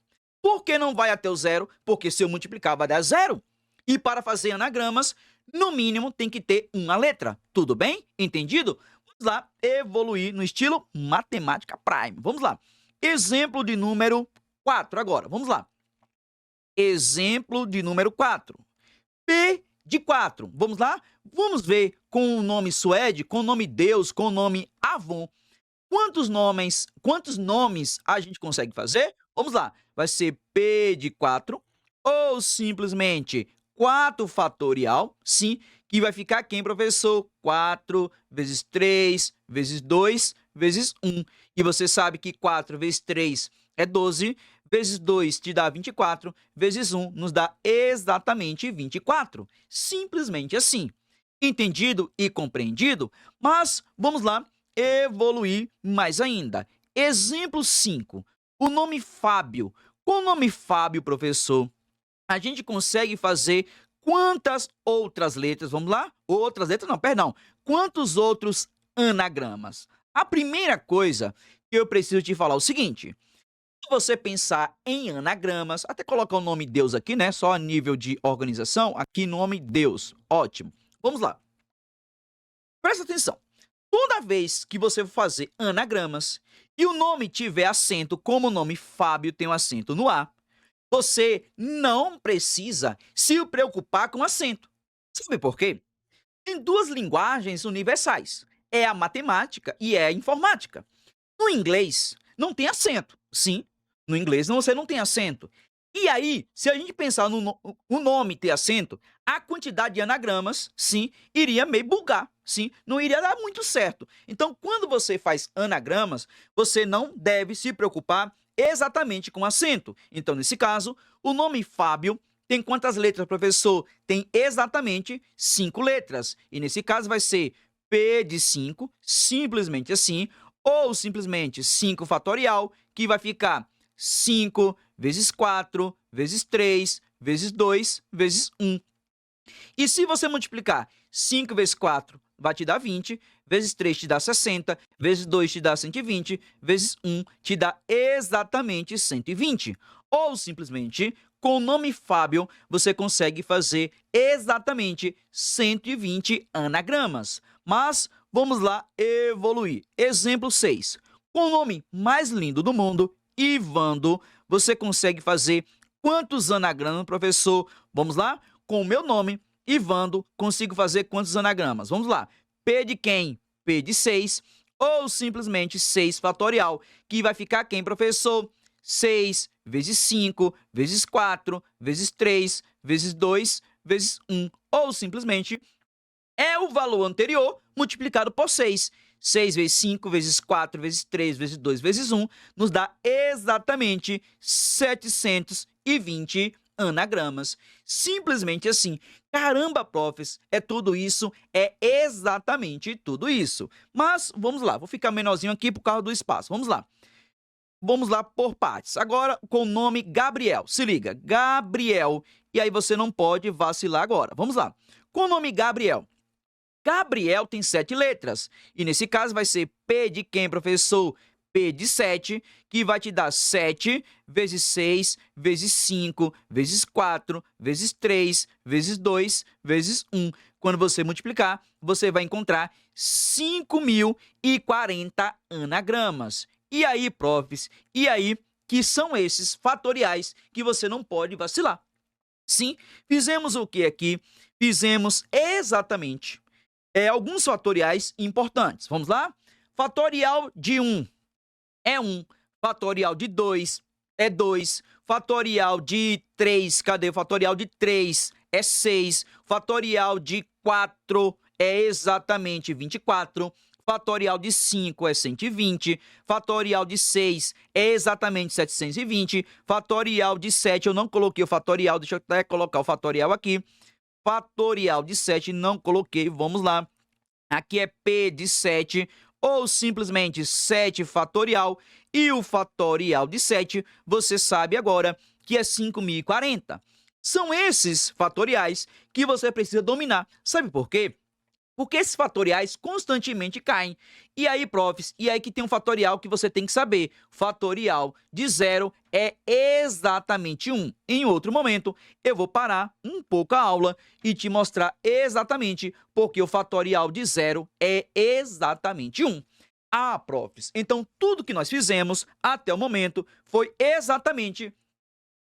Por que não vai até o 0? Porque se eu multiplicar vai dar 0. E para fazer anagramas, no mínimo tem que ter uma letra. Tudo bem? Entendido? Vamos lá, evoluir no estilo Matemática Prime. Vamos lá. Exemplo de número 4 agora. Vamos lá. Exemplo de número 4. P de 4. Vamos lá? Vamos ver com o nome Suede, com o nome Deus, com o nome Avon. Quantos nomes a gente consegue fazer? Vamos lá. Vai ser P de 4 ou simplesmente 4 fatorial, sim, que vai ficar quem, professor? 4 vezes 3 vezes 2 vezes 1. E você sabe que 4 vezes 3 é 12, vezes 2 te dá 24, vezes 1 nos dá exatamente 24. Simplesmente assim. Entendido e compreendido? Mas vamos lá evoluir mais ainda. Exemplo 5. O nome Fábio. Com o nome Fábio, professor, a gente consegue fazer quantas outras letras? Vamos lá? Outras letras não, perdão. Quantos outros anagramas? A primeira coisa que eu preciso te falar é o seguinte. Se você pensar em anagramas, até colocar o nome Deus aqui, né? Só a nível de organização, aqui nome Deus. Ótimo. Vamos lá. Presta atenção. Toda vez que você for fazer anagramas e o nome tiver acento, como o nome Fábio tem um acento no A, você não precisa se preocupar com acento. Sabe por quê? Tem duas linguagens universais. É a matemática e é a informática. No inglês, não tem acento. Sim, no inglês você não tem acento. E aí, se a gente pensar o nome ter acento, a quantidade de anagramas, sim, iria meio bugar, sim, não iria dar muito certo. Então, quando você faz anagramas, você não deve se preocupar exatamente com acento. Então, nesse caso, o nome Fábio tem quantas letras, professor? Tem exatamente 5 letras. E nesse caso vai ser P de 5, simplesmente assim, ou simplesmente 5 fatorial, que vai ficar 5 vezes 4, vezes 3, vezes 2, vezes 1. E se você multiplicar 5 vezes 4, vai te dar 20, vezes 3 te dá 60, vezes 2 te dá 120, vezes 1 te dá exatamente 120. Ou simplesmente, com o nome Fábio, você consegue fazer exatamente 120 anagramas. Mas vamos lá evoluir. Exemplo 6. Com o nome mais lindo do mundo, Ivando, você consegue fazer quantos anagramas, professor? Vamos lá? Com o meu nome, Ivando, consigo fazer quantos anagramas? Vamos lá. P de quem? P de 6, ou simplesmente 6 fatorial, que vai ficar quem, professor? 6 vezes 5, vezes 4, vezes 3, vezes 2, vezes 1. Ou simplesmente é o valor anterior multiplicado por 6. 6 vezes 5, vezes 4, vezes 3, vezes 2, vezes 1, nos dá exatamente 720 anagramas. Simplesmente assim. Caramba, profs, é tudo isso? É exatamente tudo isso. Mas, vamos lá, vou ficar menorzinho aqui por causa do espaço. Vamos lá. Vamos lá por partes. Agora, com o nome Gabriel. Se liga, Gabriel. E aí você não pode vacilar agora. Vamos lá. Com o nome Gabriel. Gabriel tem 7 letras. E nesse caso vai ser P de quem, professor? P de 7, que vai te dar 7 vezes 6, vezes 5, vezes 4, vezes 3, vezes 2, vezes 1. Quando você multiplicar, você vai encontrar 5.040 anagramas. E aí, profs, e aí que são esses fatoriais que você não pode vacilar? Sim, fizemos o que aqui? Fizemos exatamente alguns fatoriais importantes. Vamos lá? Fatorial de 1 é 1. Fatorial de 2 é 2. Fatorial de 3, cadê o fatorial de 3? É 6. Fatorial de 4 é exatamente 24. Fatorial de 5 é 120. Fatorial de 6 é exatamente 720. Fatorial de 7, eu não coloquei o fatorial, deixa eu até colocar o fatorial aqui. Fatorial de 7, não coloquei, vamos lá. Aqui é P de 7, ou simplesmente 7 fatorial, e o fatorial de 7, você sabe agora que é 5.040. São esses fatoriais que você precisa dominar. Sabe por quê? Porque esses fatoriais constantemente caem. E aí, profs, e aí que tem um fatorial que você tem que saber. Fatorial de 0 é exatamente 1. Em outro momento, eu vou parar um pouco a aula e te mostrar exatamente porque o fatorial de 0 é exatamente 1. Ah, profs, então tudo que nós fizemos até o momento foi exatamente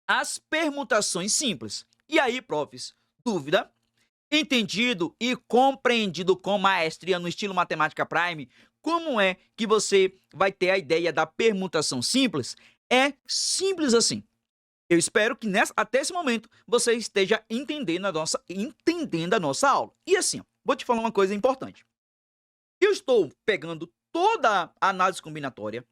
as permutações simples. E aí, profs, dúvida? Entendido e compreendido com maestria no estilo Matemática Prime, como é que você vai ter a ideia da permutação simples? É simples assim. Eu espero que até esse momento você esteja entendendo a nossa aula. E assim, vou te falar uma coisa importante. Eu estou pegando toda a análise combinatória,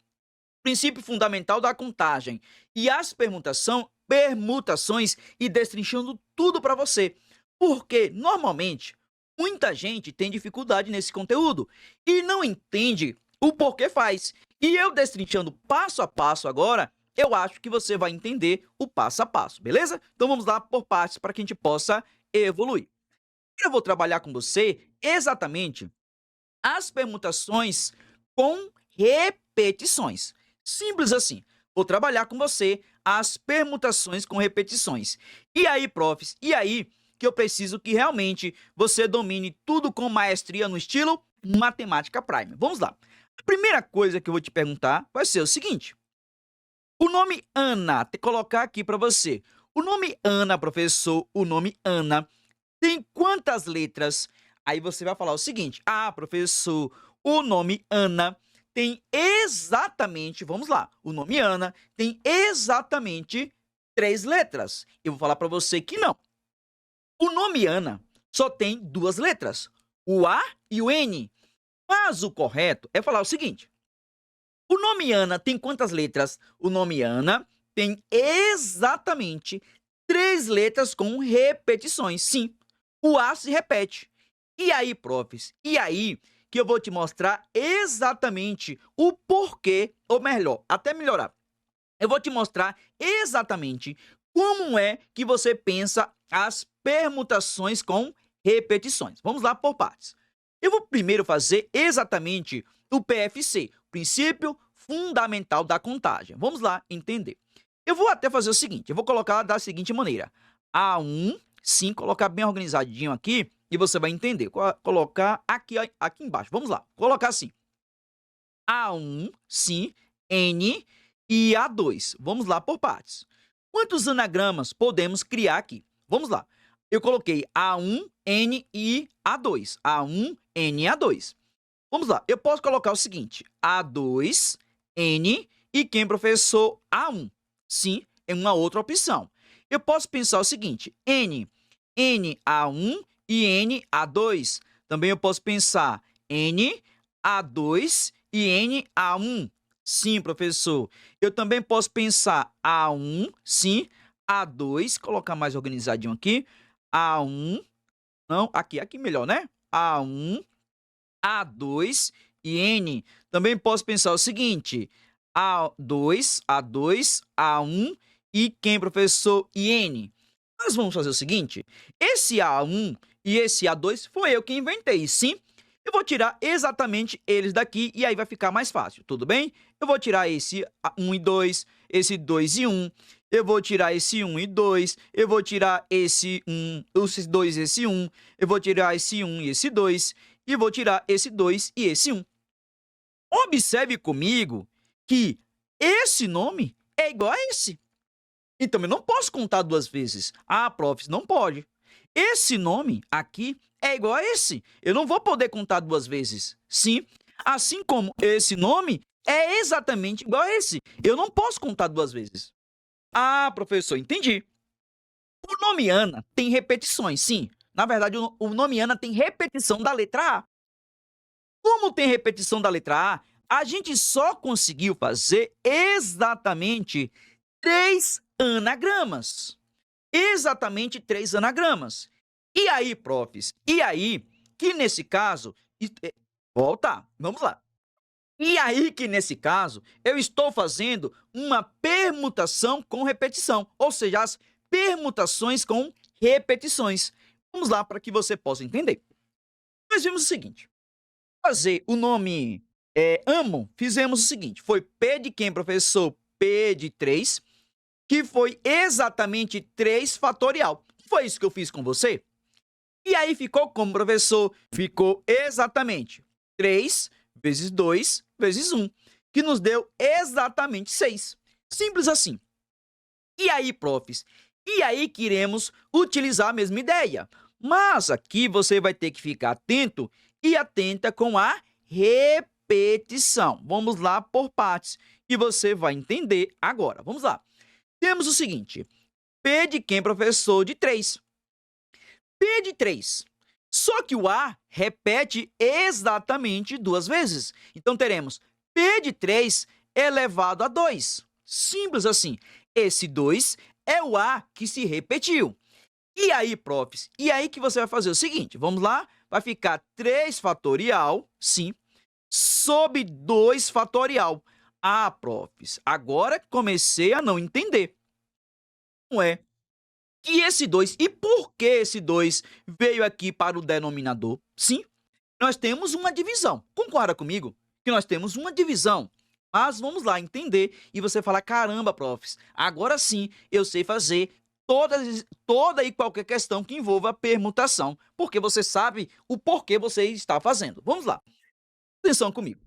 princípio fundamental da contagem e as permutações e destrinchando tudo para você. Porque, normalmente, muita gente tem dificuldade nesse conteúdo e não entende o porquê faz. E eu destrinchando passo a passo agora, eu acho que você vai entender o passo a passo, beleza? Então vamos lá por partes para que a gente possa evoluir. Eu vou trabalhar com você exatamente as permutações com repetições. Simples assim. Vou trabalhar com você as permutações com repetições. E aí, profs, e aí que eu preciso que realmente você domine tudo com maestria no estilo Matemática Prime. Vamos lá. A primeira coisa que eu vou te perguntar vai ser o seguinte. O nome Ana, vou colocar aqui para você. O nome Ana, professor, o nome Ana tem quantas letras? Aí você vai falar o seguinte. Ah, professor, o nome Ana tem exatamente, vamos lá, o nome Ana tem exatamente 3 letras. Eu vou falar para você que não. O nome Ana só tem 2 letras, o A e o N. Mas o correto é falar o seguinte: o nome Ana tem quantas letras? O nome Ana tem exatamente 3 letras com repetições. Sim, o A se repete. E aí, profs? E aí que eu vou te mostrar exatamente o porquê, ou melhor, até melhorar. Eu vou te mostrar exatamente como é que você pensa as permutações com repetições. Vamos lá por partes. Eu vou primeiro fazer exatamente o PFC, princípio fundamental da contagem. Vamos lá entender. Eu vou até fazer o seguinte, eu vou colocar da seguinte maneira. A1, sim, colocar bem organizadinho aqui e você vai entender. Colocar aqui embaixo. Vamos lá, colocar assim. A1, sim, N e A2. Vamos lá por partes. Quantos anagramas podemos criar aqui? Vamos lá. Eu coloquei A1, N e A2. A1, N e A2. Vamos lá. Eu posso colocar o seguinte. A2, N e quem, professor? A1. Sim, é uma outra opção. Eu posso pensar o seguinte. N A1 e N A2. Também eu posso pensar N A2 e N A1. Sim, professor. Eu também posso pensar A1, sim, A2, colocar mais organizadinho aqui. A1, não, aqui melhor, né? A1, A2 e N. Também posso pensar o seguinte, A2, A1 e quem, professor? E N. Nós vamos fazer o seguinte, esse A1 e esse A2 foi eu que inventei, sim? Eu vou tirar exatamente eles daqui e aí vai ficar mais fácil, tudo bem? Eu vou tirar esse 1 e 2, esse 2 e 1, eu vou tirar esse 1 e 2, eu vou tirar esse 1, esse 2 e esse 1, eu vou tirar esse 1 e esse 2, e vou tirar esse 2 e esse 1. Observe comigo que esse nome é igual a esse. Então, eu não posso contar 2 vezes. Ah, prof, não pode. Esse nome aqui é igual a esse. Eu não vou poder contar 2 vezes. Sim, assim como esse nome é exatamente igual a esse. Eu não posso contar 2 vezes. Ah, professor, entendi. O nome Ana tem repetições, sim. Na verdade, o nome Ana tem repetição da letra A. Como tem repetição da letra a gente só conseguiu fazer exatamente 3 anagramas. Exatamente 3 anagramas. E aí, profs? E aí, que nesse caso... Volta, vamos lá. E aí que nesse caso, eu estou fazendo uma permutação com repetição. Ou seja, as permutações com repetições. Vamos lá para que você possa entender. Nós vimos o seguinte. Fazer o nome amo, fizemos o seguinte. Foi P de quem, professor? P de 3, que foi exatamente 3 fatorial. Foi isso que eu fiz com você? E aí ficou como, professor? Ficou exatamente 3 vezes 2 vezes 1, que nos deu exatamente 6. Simples assim. E aí, profs? E aí que iremos utilizar a mesma ideia. Mas aqui você vai ter que ficar atento e atenta com a repetição. Vamos lá por partes e você vai entender agora. Vamos lá. Temos o seguinte. P de quem, professor? De 3. P de 3. Só que o A repete exatamente 2 vezes. Então, teremos P de 3 elevado a 2. Simples assim. Esse 2 é o A que se repetiu. E aí, profs? E aí que você vai fazer o seguinte. Vamos lá? Vai ficar 3 fatorial, sim, sobre 2 fatorial. Ah, profs, agora comecei a não entender. Não é? Que esse 2, e por que esse 2 veio aqui para o denominador? Sim, nós temos uma divisão. Concorda comigo? Que nós temos uma divisão. Mas vamos lá entender e você fala, caramba, profs, agora sim eu sei fazer toda e qualquer questão que envolva permutação, porque você sabe o porquê você está fazendo. Vamos lá. Atenção comigo.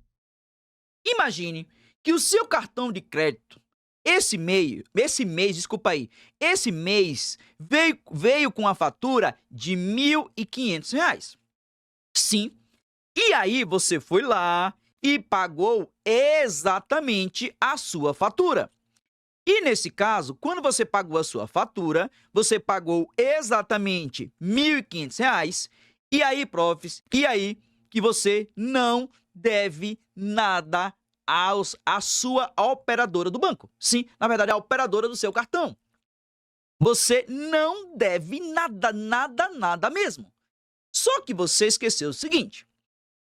Imagine que o seu cartão de crédito esse mês veio com a fatura de R$ 1.500. Sim. E aí você foi lá e pagou exatamente a sua fatura. E nesse caso, quando você pagou a sua fatura, você pagou exatamente R$ 1.500. E aí, profs, e aí que você não deve nada à sua operadora do banco. Sim, na verdade, a operadora do seu cartão. Você não deve nada, nada, nada mesmo. Só que você esqueceu o seguinte: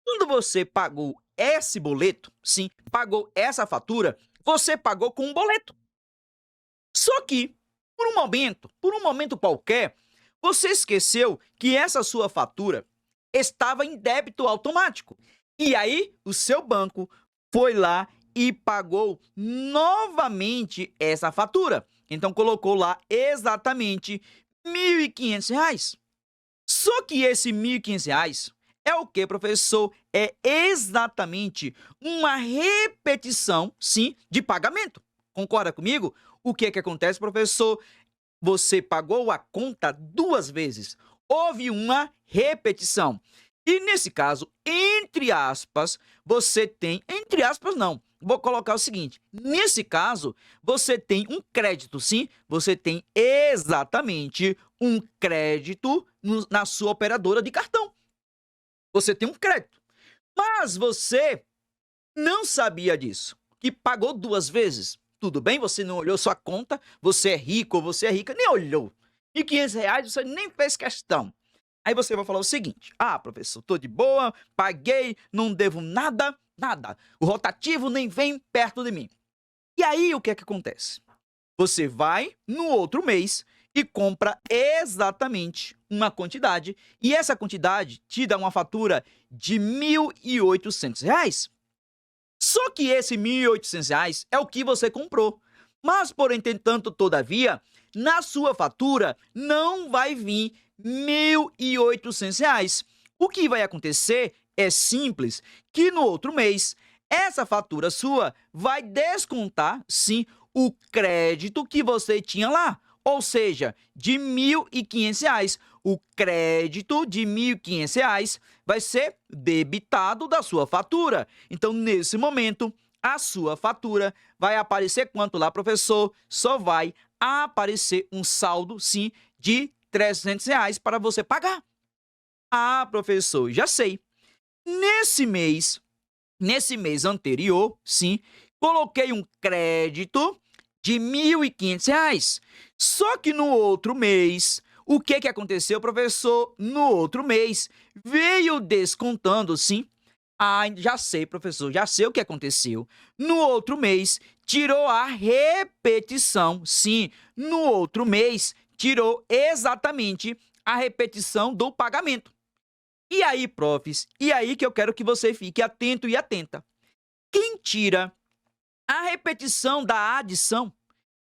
quando você pagou esse boleto, sim, pagou essa fatura, você pagou com um boleto. Só que, por um momento qualquer, você esqueceu que essa sua fatura estava em débito automático. E aí, o seu banco foi lá e pagou novamente essa fatura. Então, colocou lá exatamente R$ 1.500. Só que esse R$ 1.500 é o que, professor? É exatamente uma repetição, sim, de pagamento. Concorda comigo? O que é que acontece, professor? Você pagou a conta 2 vezes. Houve uma repetição. E nesse caso, entre aspas, você tem... Entre aspas, não. Vou colocar o seguinte. Nesse caso, você tem um crédito, sim? Você tem exatamente um crédito na sua operadora de cartão. Você tem um crédito. Mas você não sabia disso, que pagou 2 vezes. Tudo bem, você não olhou sua conta, você é rico ou você é rica, nem olhou. E R$ 500 você nem fez questão. Aí você vai falar o seguinte: ah, professor, tô de boa, paguei, não devo nada, nada. O rotativo nem vem perto de mim. E aí o que é que acontece? Você vai no outro mês e compra exatamente uma quantidade, e essa quantidade te dá uma fatura de R$ 1.800. Só que esse R$ 1.800 é o que você comprou. Mas, porém, entretanto, todavia, na sua fatura não vai vir R$ 1.800. O que vai acontecer é simples, que no outro mês, essa fatura sua vai descontar, sim, o crédito que você tinha lá. Ou seja, de R$ 1.500. O crédito de R$ 1.500 vai ser debitado da sua fatura. Então, nesse momento, a sua fatura vai aparecer quanto lá, professor? Só vai aparecer um saldo, sim, de R$ 300 para você pagar. Ah, professor, já sei. Nesse mês anterior, sim, coloquei um crédito de R$ 1.500. Só que no outro mês, o que aconteceu, professor? No outro mês, veio descontando, sim. Ah, já sei, professor, já sei o que aconteceu. No outro mês, tirou a repetição, sim. No outro mês, tirou exatamente a repetição do pagamento. E aí, profs, e aí que eu quero que você fique atento e atenta. Quem tira a repetição da adição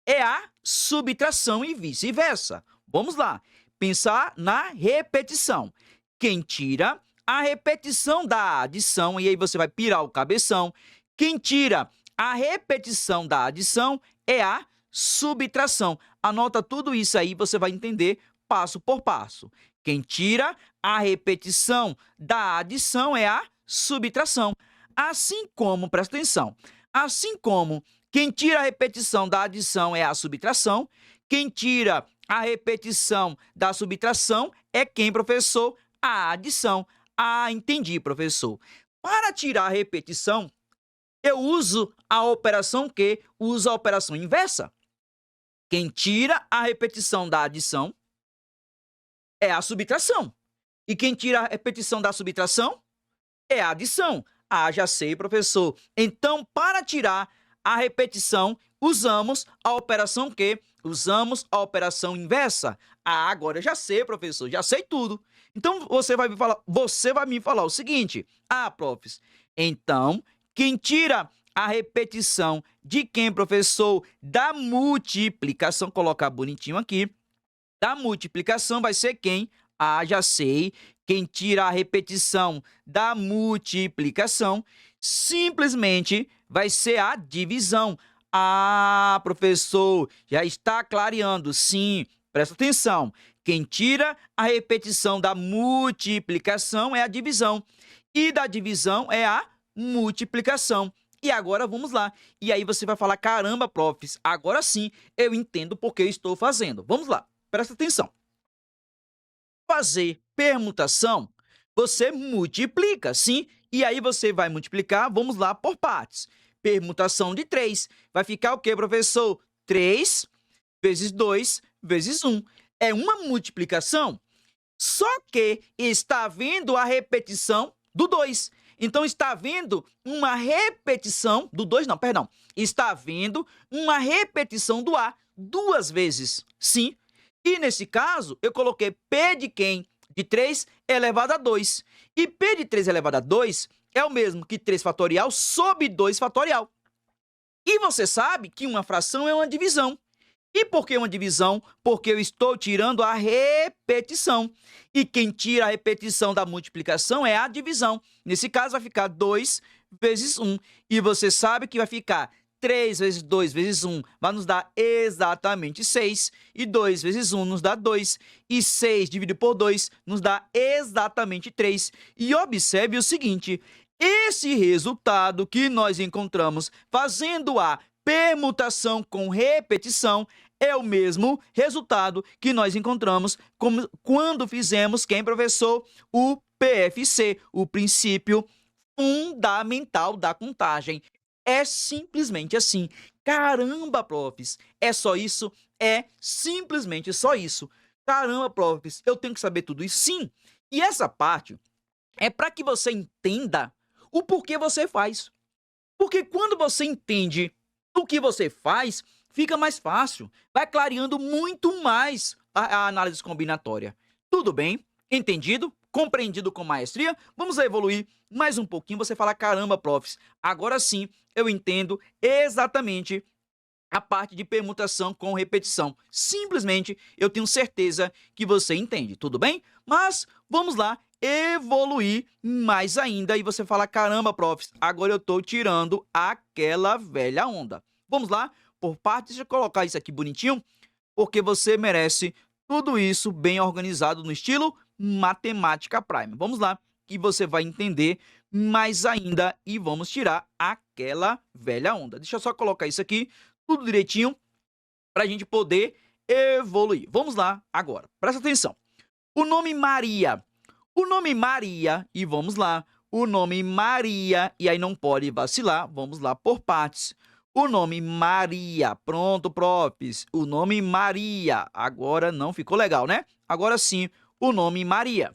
é a subtração e vice-versa. Vamos lá, pensar na repetição. Quem tira a repetição da adição, e aí você vai pirar o cabeção. Quem tira a repetição da adição é a subtração. Anota tudo isso aí, você vai entender passo por passo. Quem tira a repetição da adição é a subtração. Assim como, presta atenção, assim como quem tira a repetição da adição é a subtração, quem tira a repetição da subtração é quem, professor? A adição. Ah, entendi, professor. Para tirar a repetição, eu uso a operação que? Uso a operação inversa. Quem tira a repetição da adição é a subtração. E quem tira a repetição da subtração é a adição. Ah, já sei, professor. Então, para tirar a repetição, usamos a operação que? Usamos a operação inversa. Ah, agora eu já sei, professor, já sei tudo. Então, você vai me falar o seguinte: ah, profs, então, quem tira a repetição de quem, professor? Da multiplicação, colocar bonitinho aqui, da multiplicação vai ser quem? Ah, já sei. Quem tira a repetição da multiplicação simplesmente vai ser a divisão. Ah, professor, já está clareando. Sim, presta atenção. Quem tira a repetição da multiplicação é a divisão. E da divisão é a multiplicação. E agora vamos lá. E aí você vai falar, caramba, profs, agora sim eu entendo porque eu estou fazendo. Vamos lá, presta atenção. Fazer permutação, você multiplica, sim? E aí você vai multiplicar, vamos lá, por partes. Permutação de 3. Vai ficar o quê, professor? 3 vezes 2 vezes 1. É uma multiplicação, só que está havendo a repetição do 2. Então, está havendo uma repetição do 2, não, perdão. Está havendo uma repetição do A duas vezes, sim. E, nesse caso, eu coloquei P de quem? De 3 elevado a 2. E P de 3 elevado a 2 é o mesmo que 3 fatorial sobre 2 fatorial. E você sabe que uma fração é uma divisão. E por que uma divisão? Porque eu estou tirando a repetição. E quem tira a repetição da multiplicação é a divisão. Nesse caso, vai ficar 2 vezes 1. E você sabe que vai ficar 3 vezes 2 vezes 1 vai nos dar exatamente 6. E 2 vezes 1 nos dá 2. E 6 dividido por 2 nos dá exatamente 3. E observe o seguinte, esse resultado que nós encontramos fazendo a permutação com repetição é o mesmo resultado que nós encontramos quando fizemos, quem, professor? O PFC, o princípio fundamental da contagem. É simplesmente assim. Caramba, profs, é só isso? É simplesmente só isso. Caramba, profs, eu tenho que saber tudo isso? Sim. E essa parte é para que você entenda o porquê você faz. Porque quando você entende o que você faz, fica mais fácil, vai clareando muito mais a análise combinatória. Tudo bem? Entendido? Compreendido com maestria? Vamos evoluir mais um pouquinho. Você fala, caramba, profs, agora sim eu entendo exatamente a parte de permutação com repetição. Simplesmente eu tenho certeza que você entende, tudo bem? Mas vamos lá evoluir mais ainda e você fala, caramba, profs, agora eu estou tirando aquela velha onda. Vamos lá, por partes, deixa eu colocar isso aqui bonitinho, porque você merece tudo isso bem organizado no estilo Matemática Prime. Vamos lá, que você vai entender mais ainda e vamos tirar aquela velha onda. Deixa eu só colocar isso aqui, tudo direitinho, para a gente poder evoluir. Vamos lá agora, presta atenção. O nome Maria, e vamos lá, o nome Maria, e aí não pode vacilar, vamos lá por partes. O nome Maria, pronto, profs, o nome Maria, agora não ficou legal, né? Agora sim, o nome Maria.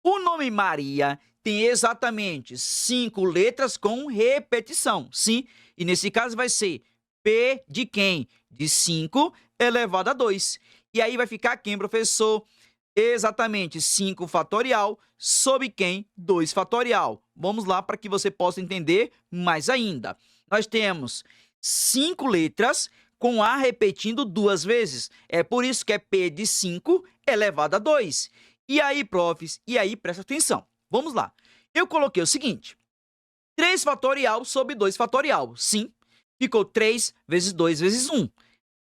O nome Maria tem exatamente 5 letras com repetição, sim? E nesse caso vai ser P de quem? De 5 elevado a 2. E aí vai ficar quem, professor? Exatamente 5 fatorial sobre quem? 2 fatorial. Vamos lá para que você possa entender mais ainda. Nós temos 5 letras com A repetindo 2 vezes. É por isso que é P de 5 elevado a 2. E aí, profs, e aí, presta atenção. Vamos lá. Eu coloquei o seguinte, 3 fatorial sobre 2 fatorial. Sim, ficou 3 vezes 2 vezes 1.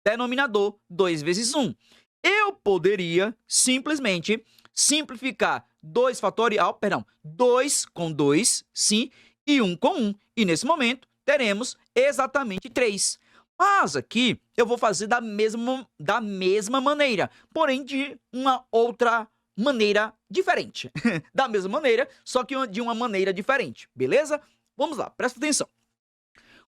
Denominador, 2 vezes 1. Eu poderia simplesmente simplificar 2 com 2, sim, e 1 com 1. E nesse momento, teremos exatamente 3. Mas aqui eu vou fazer da mesma maneira, porém de uma outra maneira diferente. Da mesma maneira, só que de uma maneira diferente, beleza? Vamos lá, presta atenção.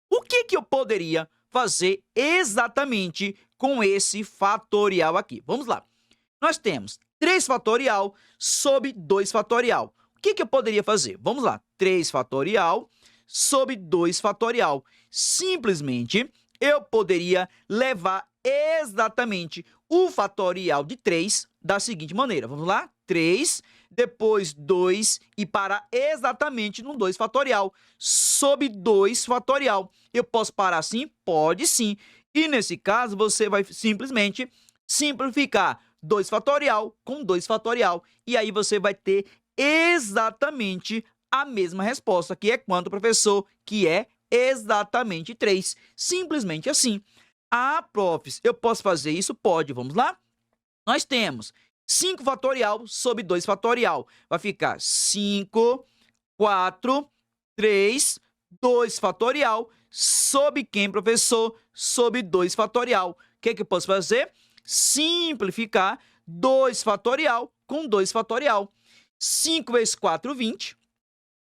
O que eu poderia fazer exatamente com esse fatorial aqui? Vamos lá. Nós temos 3 fatorial sobre 2 fatorial. O que eu poderia fazer? Vamos lá. 3 fatorial sobre 2 fatorial. Simplesmente, eu poderia levar exatamente o fatorial de 3 da seguinte maneira. Vamos lá? 3, depois 2 e parar exatamente no 2 fatorial sobre 2 fatorial. Eu posso parar assim? Pode sim. E nesse caso, você vai simplesmente simplificar 2 fatorial com 2 fatorial. E aí você vai ter exatamente a mesma resposta, que é quanto, professor? Que é exatamente 3. Simplesmente assim. Ah, profs, eu posso fazer isso? Pode. Vamos lá? Nós temos 5 fatorial sobre 2 fatorial. Vai ficar 5, 4, 3, 2 fatorial sobre quem, professor? Sobre 2 fatorial. O que eu posso fazer? Simplificar 2 fatorial com 2 fatorial. 5 vezes 4, 20.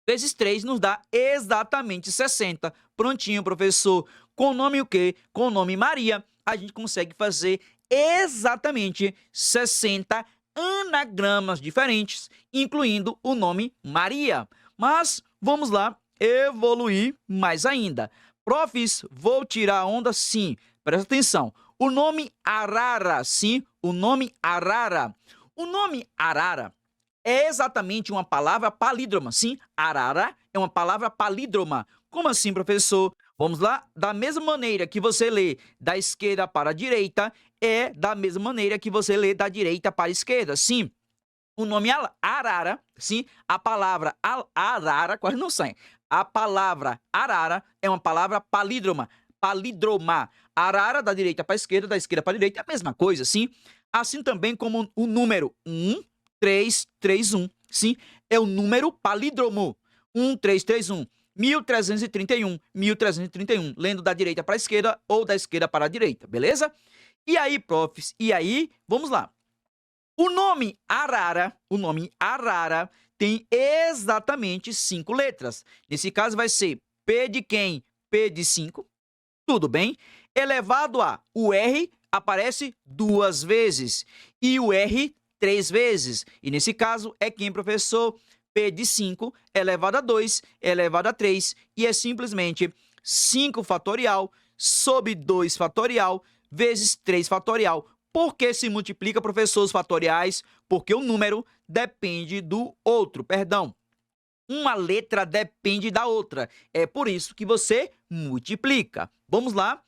Vezes 3 nos dá exatamente 60. Prontinho, professor. Com o nome o quê? Com o nome Maria, a gente consegue fazer exatamente 60 anagramas diferentes, incluindo o nome Maria. Mas vamos lá evoluir mais ainda. Profs, vou tirar a onda? Sim. Presta atenção. O nome Arara, sim, o nome Arara. O nome Arara é exatamente uma palavra palíndroma. Sim, Arara é uma palavra palíndroma. Como assim, professor? Vamos lá? Da mesma maneira que você lê da esquerda para a direita, é da mesma maneira que você lê da direita para a esquerda. Sim, o nome Arara, sim, a palavra Arara, quase não sai. A palavra Arara é uma palavra palíndroma. Palíndroma. Arara da direita para a esquerda, da esquerda para a direita, é a mesma coisa, sim? Assim também como o número 1331, sim? É o número palíndromo. 1331. 1331, 1331, lendo da direita para a esquerda ou da esquerda para a direita, beleza? E aí, profs, e aí, vamos lá. O nome Arara tem exatamente 5 letras. Nesse caso vai ser P de quem? P de 5, tudo bem? Elevado a, o R aparece 2 vezes e o R 3 vezes. E nesse caso é quem, professor? P de 5 elevado a 2 elevado a 3 e é simplesmente 5 fatorial sobre 2 fatorial vezes 3 fatorial. Por que se multiplica, professor, os fatoriais? Porque o número depende do outro, perdão. Uma letra depende da outra. É por isso que você multiplica. Vamos lá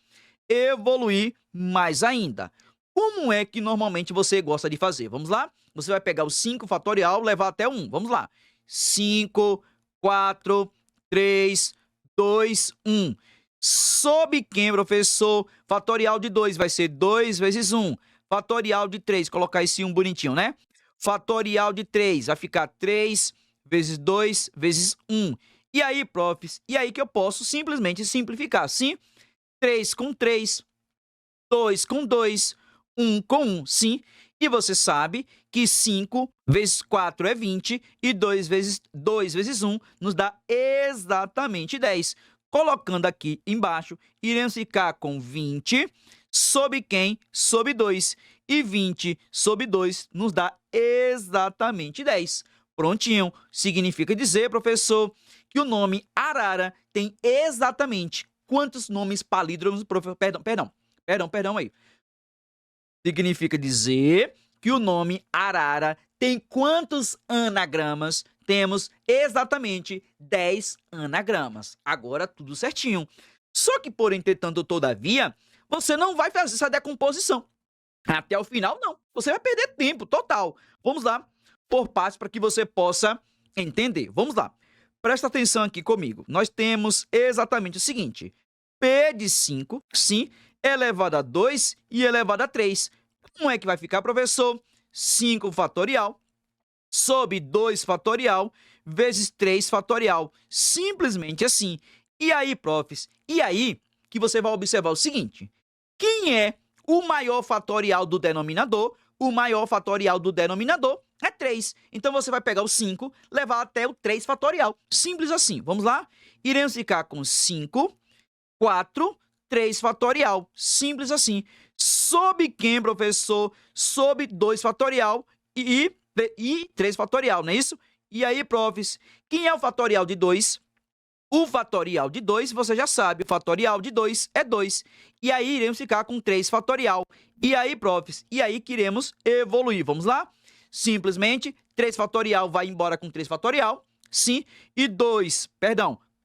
evoluir mais ainda. Como é que normalmente você gosta de fazer? Vamos lá? Você vai pegar o 5 fatorial, levar até 1. Vamos lá. 5, 4, 3, 2, 1. Sob quem, professor? Fatorial de 2 vai ser 2 vezes 1. Fatorial de 3, colocar esse 1 bonitinho, né? Fatorial de 3 vai ficar 3 vezes 2 vezes 1. E aí, profs, e aí que eu posso simplesmente simplificar, sim? 3 com 3, 2 com 2, 1 com 1, sim? E você sabe que 5 vezes 4 é 20 e 2 vezes 1 nos dá exatamente 10. Colocando aqui embaixo, iremos ficar com 20 sobre quem? Sobre 2. E 20 sobre 2 nos dá exatamente 10. Prontinho. Significa dizer, professor, que o nome Arara tem exatamente quantos nomes palíndromos? Perdão aí. Significa dizer que o nome Arara tem quantos anagramas? Temos exatamente 10 anagramas. Agora tudo certinho. Só que, por entretanto, todavia, você não vai fazer essa decomposição. Até o final, não. Você vai perder tempo total. Vamos lá, por partes, para que você possa entender. Vamos lá. Presta atenção aqui comigo. Nós temos exatamente o seguinte. P de 5, sim, elevado a 2 e elevado a 3. Como é que vai ficar, professor? 5 fatorial sobre 2 fatorial vezes 3 fatorial. Simplesmente assim. E aí, profs? E aí que você vai observar o seguinte. Quem é o maior fatorial do denominador? O maior fatorial do denominador é 3. Então, você vai pegar o 5, levar até o 3 fatorial. Simples assim. Vamos lá? Iremos ficar com 5, 4, 3 fatorial. Simples assim. Sob quem, professor? Sob 2 fatorial e 3 fatorial, não é isso? E aí, profs, quem é o fatorial de 2? O fatorial de 2, você já sabe, o fatorial de 2 é 2. E aí, iremos ficar com 3 fatorial. E aí, profs, e aí que iremos evoluir. Vamos lá? Simplesmente, 3 fatorial vai embora com 3 fatorial, sim. E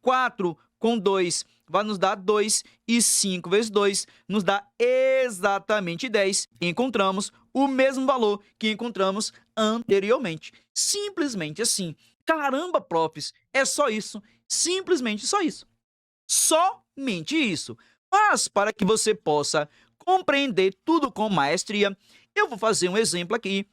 4 com 2 vai nos dar 2 e 5 vezes 2 nos dá exatamente 10. Encontramos o mesmo valor que encontramos anteriormente. Simplesmente assim. Caramba, profs, é só isso. Simplesmente só isso. Somente isso. Mas para que você possa compreender tudo com maestria, eu vou fazer um exemplo aqui.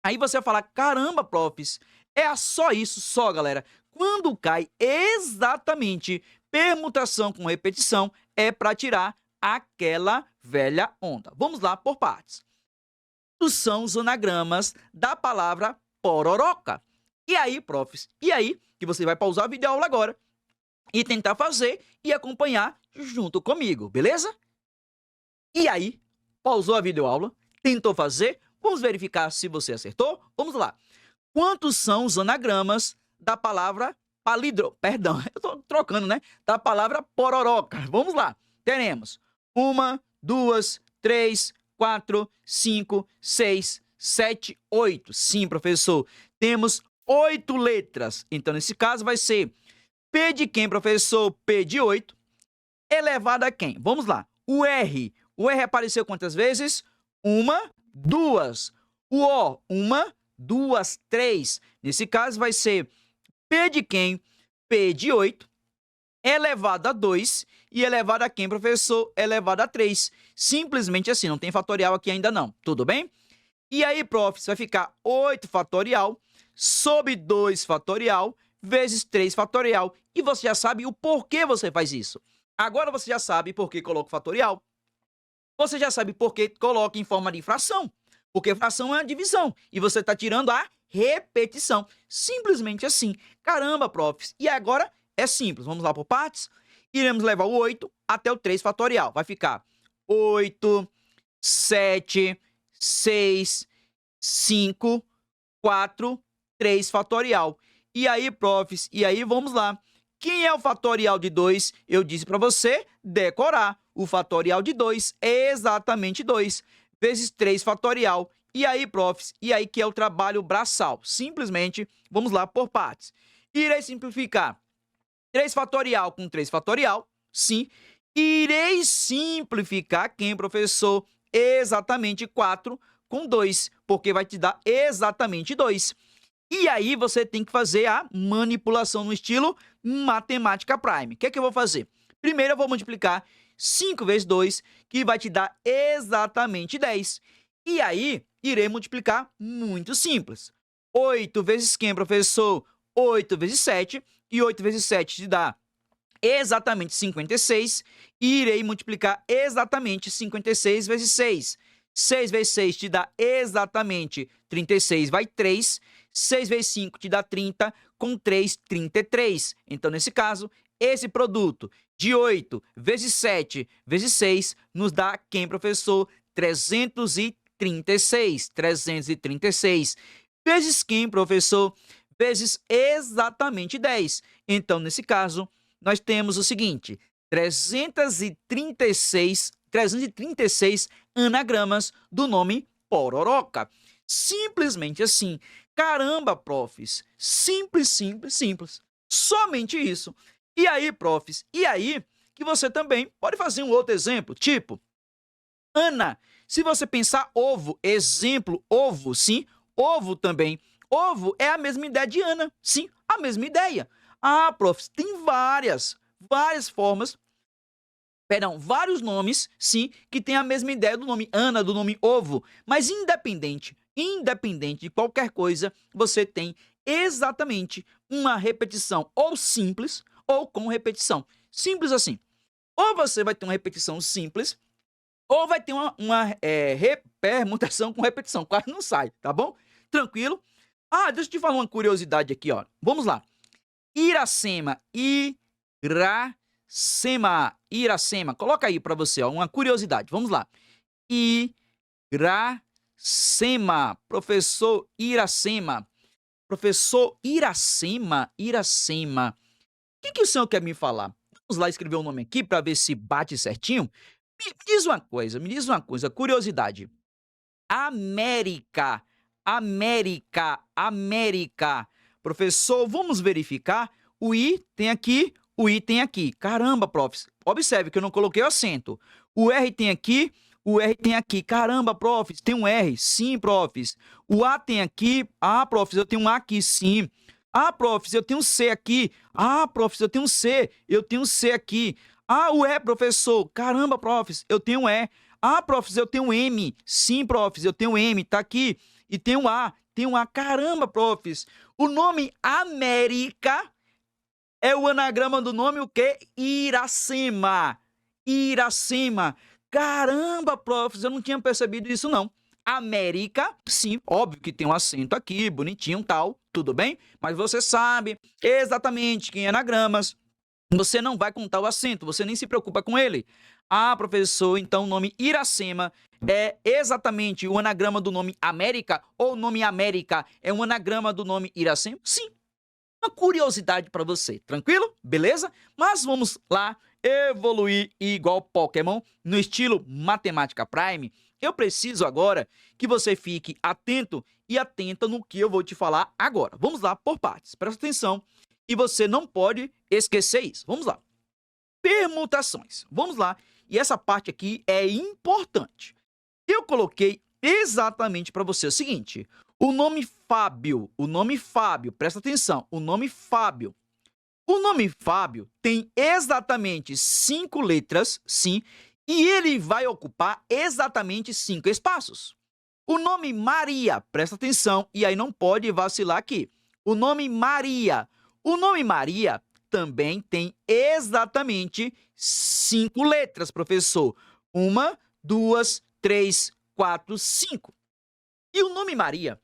Aí você vai falar, caramba, profs, é só isso, só, galera. Quando cai exatamente permutação com repetição é para tirar aquela velha onda. Vamos lá por partes. Quantos são os anagramas da palavra pororoca? E aí, profs, e aí que você vai pausar a videoaula agora e tentar fazer e acompanhar junto comigo, beleza? E aí, pausou a videoaula, tentou fazer, vamos verificar se você acertou? Vamos lá. Quantos são os anagramas da palavra perdão, eu tô trocando, né? Da palavra pororoca. Vamos lá. Teremos 1, 2, 3, 4, 5, 6, 7, 8. Sim, professor. Temos 8 letras. Então, nesse caso, vai ser P de quem, professor? P de 8. Elevado a quem? Vamos lá. O R. O R apareceu quantas vezes? 1, 2. O O. 1, 2, 3. Nesse caso, vai ser P de quem? P de 8. Elevado a 2. E elevado a quem, professor? Elevado a 3. Simplesmente assim, não tem fatorial aqui ainda não. Tudo bem? E aí, prof, vai ficar 8 fatorial sobre 2 fatorial vezes 3 fatorial. E você já sabe o porquê você faz isso. Agora você já sabe por que coloca fatorial. Você já sabe por que coloca em forma de fração. Porque fração é a divisão. E você está tirando a repetição. Simplesmente assim. Caramba, profs. E agora é simples. Vamos lá por partes. Iremos levar o 8 até o 3 fatorial. Vai ficar 8, 7, 6, 5, 4, 3 fatorial. E aí, profs, e aí vamos lá. Quem é o fatorial de 2? Eu disse para você decorar. O fatorial de 2 é exatamente 2 vezes 3 fatorial. E aí, profs, e aí que é o trabalho braçal. Simplesmente, vamos lá por partes. Irei simplificar 3 fatorial com 3 fatorial, sim. Irei simplificar quem, professor? Exatamente 4 com 2, porque vai te dar exatamente 2. E aí você tem que fazer a manipulação no estilo matemática prime. O que é que eu vou fazer? Primeiro eu vou multiplicar 5 vezes 2, que vai te dar exatamente 10. E aí, irei multiplicar muito simples. 8 vezes quem, professor? 8 vezes 7. E 8 vezes 7 te dá exatamente 56. E irei multiplicar exatamente 56 vezes 6. 6 vezes 6 te dá exatamente 36, vai 3. 6 vezes 5 te dá 30, com 3, 33. Então, nesse caso, esse produto de 8 vezes 7 vezes 6 nos dá quem, professor? 336. 336. Vezes quem, professor? Vezes exatamente 10. Então, nesse caso, nós temos o seguinte: 336 anagramas do nome pororoca. Simplesmente assim. Caramba, profs. Simples, simples, simples. Somente isso. E aí, profs, e aí que você também pode fazer um outro exemplo, tipo, Ana, se você pensar ovo, exemplo, ovo, sim, ovo também. Ovo é a mesma ideia de Ana, sim, a mesma ideia. Ah, profs, tem várias formas, vários nomes, sim, que tem a mesma ideia do nome Ana, do nome ovo, mas independente de qualquer coisa, você tem exatamente uma repetição ou simples ou com repetição. Simples assim. Ou você vai ter uma repetição simples, ou vai ter uma permutação com repetição. Quase não sai, tá bom? Tranquilo? Ah, deixa eu te falar uma curiosidade aqui, ó. Vamos lá. Iracema. Iracema. Coloca aí pra você, ó, uma curiosidade. Vamos lá. Iracema. Professor Iracema. Professor Iracema. O que o senhor quer me falar? Vamos lá escrever o nome aqui para ver se bate certinho. Me diz uma coisa, curiosidade. América. Professor, vamos verificar. O I tem aqui, o I tem aqui. Caramba, profs. Observe que eu não coloquei o acento. O R tem aqui, o R tem aqui. Caramba, profs, tem um R. Sim, profs. O A tem aqui. Ah, profs, eu tenho um A aqui, sim. Ah, profs, eu tenho um C aqui. Ah, profs, eu tenho um C. Eu tenho um C aqui. Ah, o E, professor. Caramba, profs, eu tenho um E. Ah, profs, eu tenho um M. Sim, profs, eu tenho um M. Tá aqui. E tem um A. Caramba, profs. O nome América É o anagrama do nome o quê? Iracema. Iracema. Caramba, prof, eu não tinha percebido isso não. América, sim, óbvio que tem um acento aqui, bonitinho, tal, tudo bem? Mas você sabe exatamente que em anagramas você não vai contar o acento, você nem se preocupa com ele. Ah, professor, então o nome Iracema é exatamente o anagrama do nome América ou o nome América é um anagrama do nome Iracema? Sim. Uma curiosidade para você, tranquilo? Beleza? Mas vamos lá evoluir igual Pokémon no estilo Matemática Prime. Eu preciso agora que você fique atento e atenta no que eu vou te falar agora. Vamos lá por partes. Presta atenção e você não pode esquecer isso. Vamos lá. Permutações. Vamos lá. E essa parte aqui é importante. Eu coloquei exatamente para você o seguinte: o nome Fábio, presta atenção, o nome Fábio tem exatamente 5 letras, sim, e ele vai ocupar exatamente 5 espaços. O nome Maria, presta atenção, e aí não pode vacilar aqui. O nome Maria também tem exatamente 5 letras, professor. 1, 2, 3, 4, 5. E o nome Maria,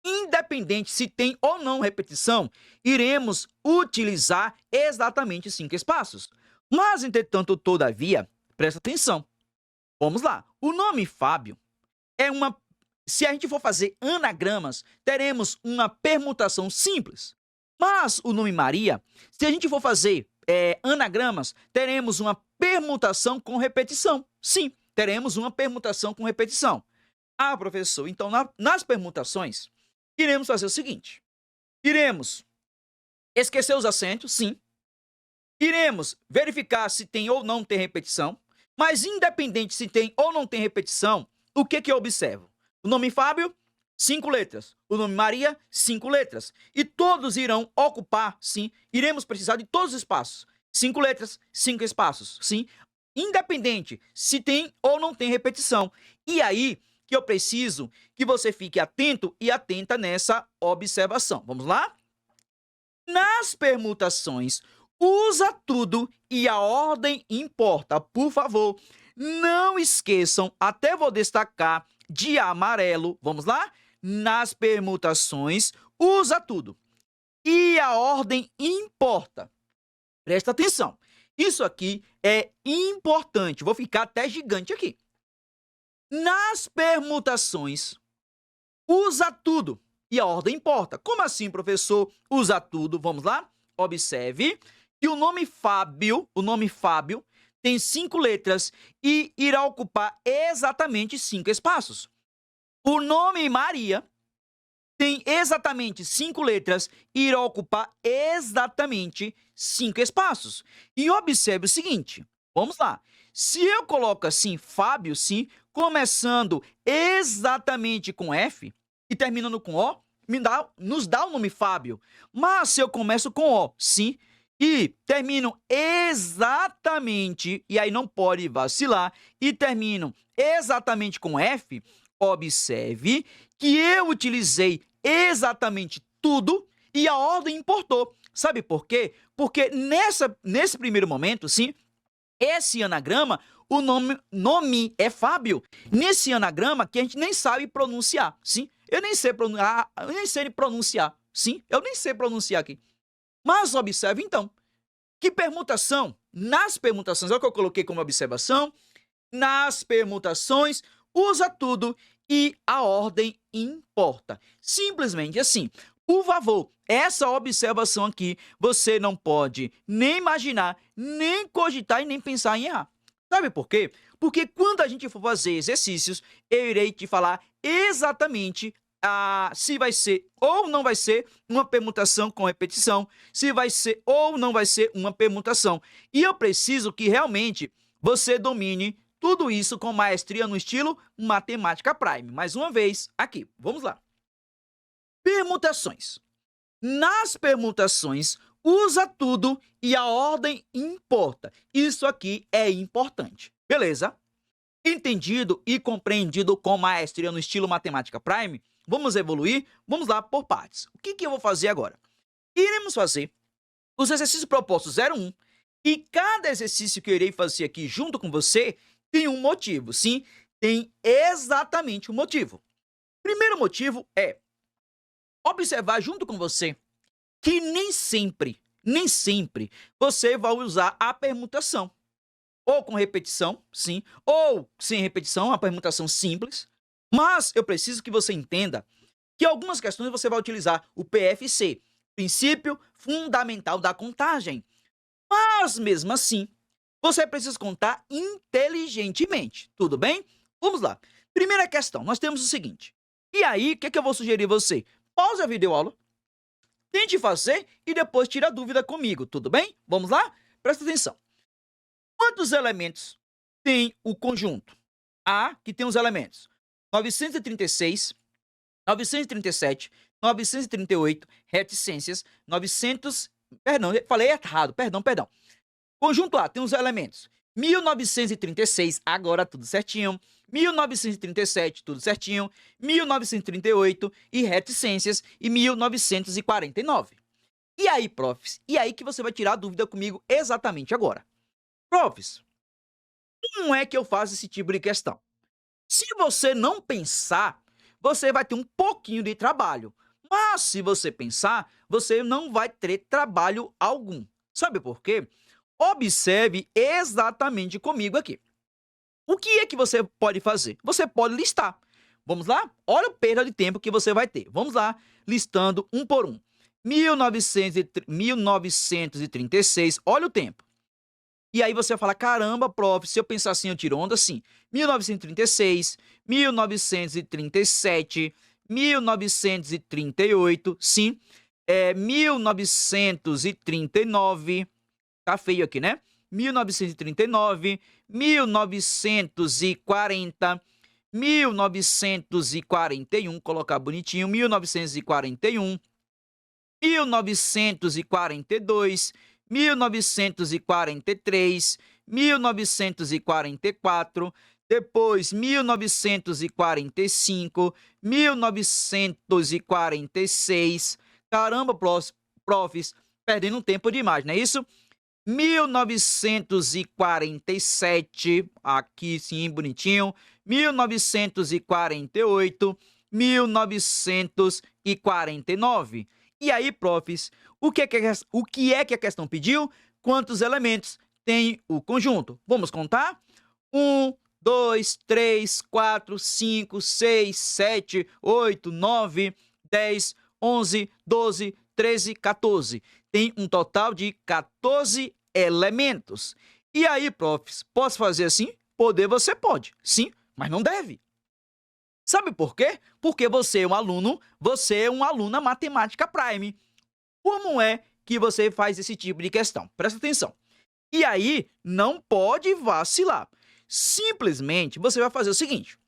independente se tem ou não repetição, iremos utilizar exatamente 5 espaços. Mas, entretanto, todavia, presta atenção. Vamos lá. O nome Fábio é uma... Se a gente for fazer anagramas, teremos uma permutação simples. Mas o nome Maria, se a gente for fazer anagramas, teremos uma permutação com repetição. Sim, teremos uma permutação com repetição. Ah, professor, então nas permutações, iremos fazer o seguinte. Iremos esquecer os acentos, sim. Iremos verificar se tem ou não tem repetição. Mas independente se tem ou não tem repetição, o que eu observo? O nome Fábio, 5 letras. O nome Maria, 5 letras. E todos irão ocupar, sim, iremos precisar de todos os espaços. 5 letras, 5 espaços, sim. Independente se tem ou não tem repetição. E aí que eu preciso que você fique atento e atenta nessa observação. Vamos lá? Nas permutações, usa tudo e a ordem importa. Por favor, não esqueçam, até vou destacar de amarelo. Vamos lá? Nas permutações, usa tudo e a ordem importa. Presta atenção. Isso aqui é importante. Vou ficar até gigante aqui. Nas permutações, usa tudo e a ordem importa. Como assim, professor? Usa tudo. Vamos lá? Observe que o nome Fábio tem 5 letras e irá ocupar exatamente 5 espaços. O nome Maria tem exatamente 5 letras e irá ocupar exatamente 5 espaços. E observe o seguinte, vamos lá. Se eu coloco assim, Fábio, sim, começando exatamente com F e terminando com O, nos dá o nome Fábio. Mas se eu começo com O, sim, e termino exatamente, e aí não pode vacilar, e termino exatamente com F, observe que eu utilizei exatamente tudo e a ordem importou. Sabe por quê? Porque nesse primeiro momento, sim, esse anagrama, o nome é Fábio. Nesse anagrama que a gente nem sabe pronunciar, sim? Eu nem sei pronunciar, sim? Eu nem sei pronunciar aqui. Mas observe então, que permutação, nas permutações, olha o que eu coloquei como observação, nas permutações, usa tudo e a ordem importa. Simplesmente assim. Por favor, essa observação aqui, você não pode nem imaginar, nem cogitar e nem pensar em errar. Sabe por quê? Porque quando a gente for fazer exercícios, eu irei te falar exatamente se vai ser ou não vai ser uma permutação com repetição, se vai ser ou não vai ser uma permutação. E eu preciso que realmente você domine tudo isso com maestria no estilo Matemática Prime. Mais uma vez, aqui, vamos lá. Permutações. Nas permutações, usa tudo e a ordem importa. Isso aqui é importante, beleza? Entendido e compreendido com maestria no estilo Matemática Prime? Vamos evoluir? Vamos lá por partes. O que eu vou fazer agora? Iremos fazer os exercícios propostos 01, e cada exercício que eu irei fazer aqui junto com você tem um motivo, sim, tem exatamente um motivo. Primeiro motivo é observar junto com você que nem sempre você vai usar a permutação. Ou com repetição, sim, ou sem repetição, a permutação simples. Mas eu preciso que você entenda que algumas questões você vai utilizar o PFC, princípio fundamental da contagem. Mas mesmo assim, você precisa contar inteligentemente, tudo bem? Vamos lá. Primeira questão, nós temos o seguinte. E aí, o que eu vou sugerir a você? Pause a videoaula, tente fazer e depois tira a dúvida comigo, tudo bem? Vamos lá? Presta atenção. Quantos elementos tem o conjunto A, que tem os elementos 936, 937, 938, reticências, 900... Perdão, falei errado, perdão. Conjunto A tem os elementos 1936, agora tudo certinho, 1937, tudo certinho, 1938 e reticências e 1949. E aí, profs? E aí que você vai tirar a dúvida comigo exatamente agora. Profs, como é que eu faço esse tipo de questão? Se você não pensar, você vai ter um pouquinho de trabalho. Mas se você pensar, você não vai ter trabalho algum. Sabe por quê? Observe exatamente comigo aqui. O que é que você pode fazer? Você pode listar. Vamos lá? Olha a perda de tempo que você vai ter. Vamos lá, listando um por um. 1936, olha o tempo. E aí você vai falar, caramba, prof, se eu pensar assim, eu tiro onda assim. 1936, 1937, 1938, sim. 1939, tá feio aqui, né? 1939, 1940, 1941, colocar bonitinho, 1941, 1942, 1943, 1944, depois 1945, 1946. Caramba, profs, perdendo tempo demais, não é isso? 1947, aqui sim, bonitinho. 1948, 1949. E aí, profs, o que é que a questão pediu? Quantos elementos tem o conjunto? Vamos contar? 1, 2, 3, 4, 5, 6, 7, 8, 9, 10, 11, 12, 13, 14. Tem um total de 14 elementos. E aí, profs, posso fazer assim? Poder você pode, sim, mas não deve. Sabe por quê? Porque você é um aluno, você é uma aluna matemática prime. Como é que você faz esse tipo de questão? Presta atenção. E aí, não pode vacilar. Simplesmente, você vai fazer o seguinte.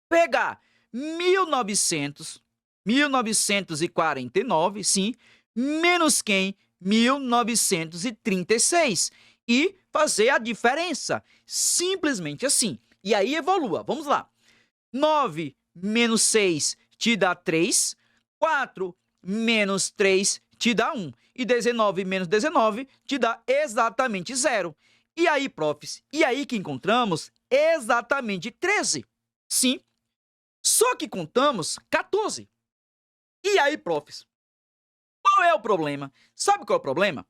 Pegar 1949, sim, menos quem? 1936. E fazer a diferença. Simplesmente assim. E aí, evolua. Vamos lá. 9 menos 6 te dá 3. 4 menos 3 te dá 1. E 19 menos 19 te dá exatamente 0. E aí, profs? E aí que encontramos exatamente 13. Sim. Só que contamos 14. E aí, profs? Qual é o problema? Sabe qual é o problema?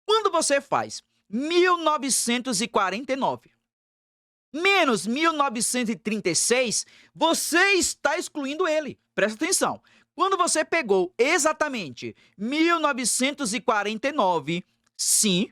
Quando você faz 1949 menos 1936, você está excluindo ele. Presta atenção. Quando você pegou exatamente 1949, sim,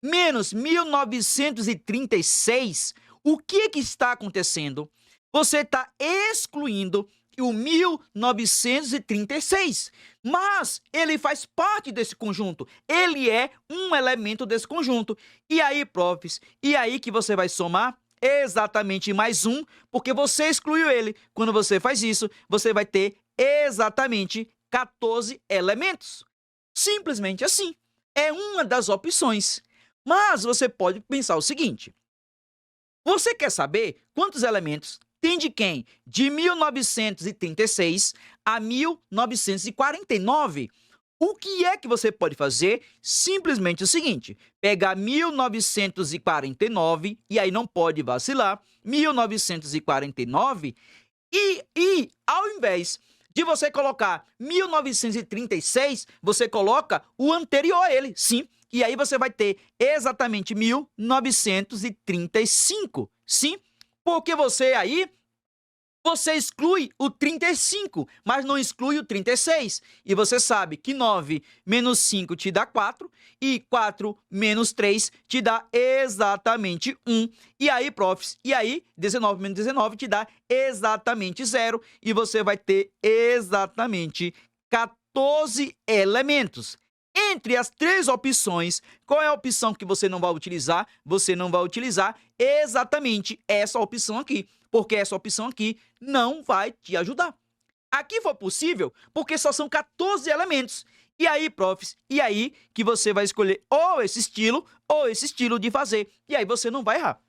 menos 1936, o que está acontecendo? Você está excluindo o 1936, mas ele faz parte desse conjunto, ele é um elemento desse conjunto. E aí, profs, e aí que você vai somar exatamente mais um, porque você excluiu ele. Quando você faz isso, você vai ter exatamente 14 elementos. Simplesmente assim. É uma das opções. Mas você pode pensar o seguinte. Você quer saber quantos elementos tem de quem? De 1936 a 1949. O que é que você pode fazer? Simplesmente o seguinte, pegar 1949, e aí não pode vacilar, 1949, e ao invés de você colocar 1936, você coloca o anterior a ele, sim. E aí você vai ter exatamente 1935, sim. Porque você exclui o 35, mas não exclui o 36. E você sabe que 9 menos 5 te dá 4, e 4 menos 3 te dá exatamente 1. E aí, profs, 19 menos 19 te dá exatamente 0, e você vai ter exatamente 14 elementos. Entre as três opções, qual é a opção que você não vai utilizar? Você não vai utilizar exatamente essa opção aqui, porque essa opção aqui não vai te ajudar. Aqui foi possível porque só são 14 elementos. E aí, profs, e aí que você vai escolher ou esse estilo de fazer. E aí você não vai errar.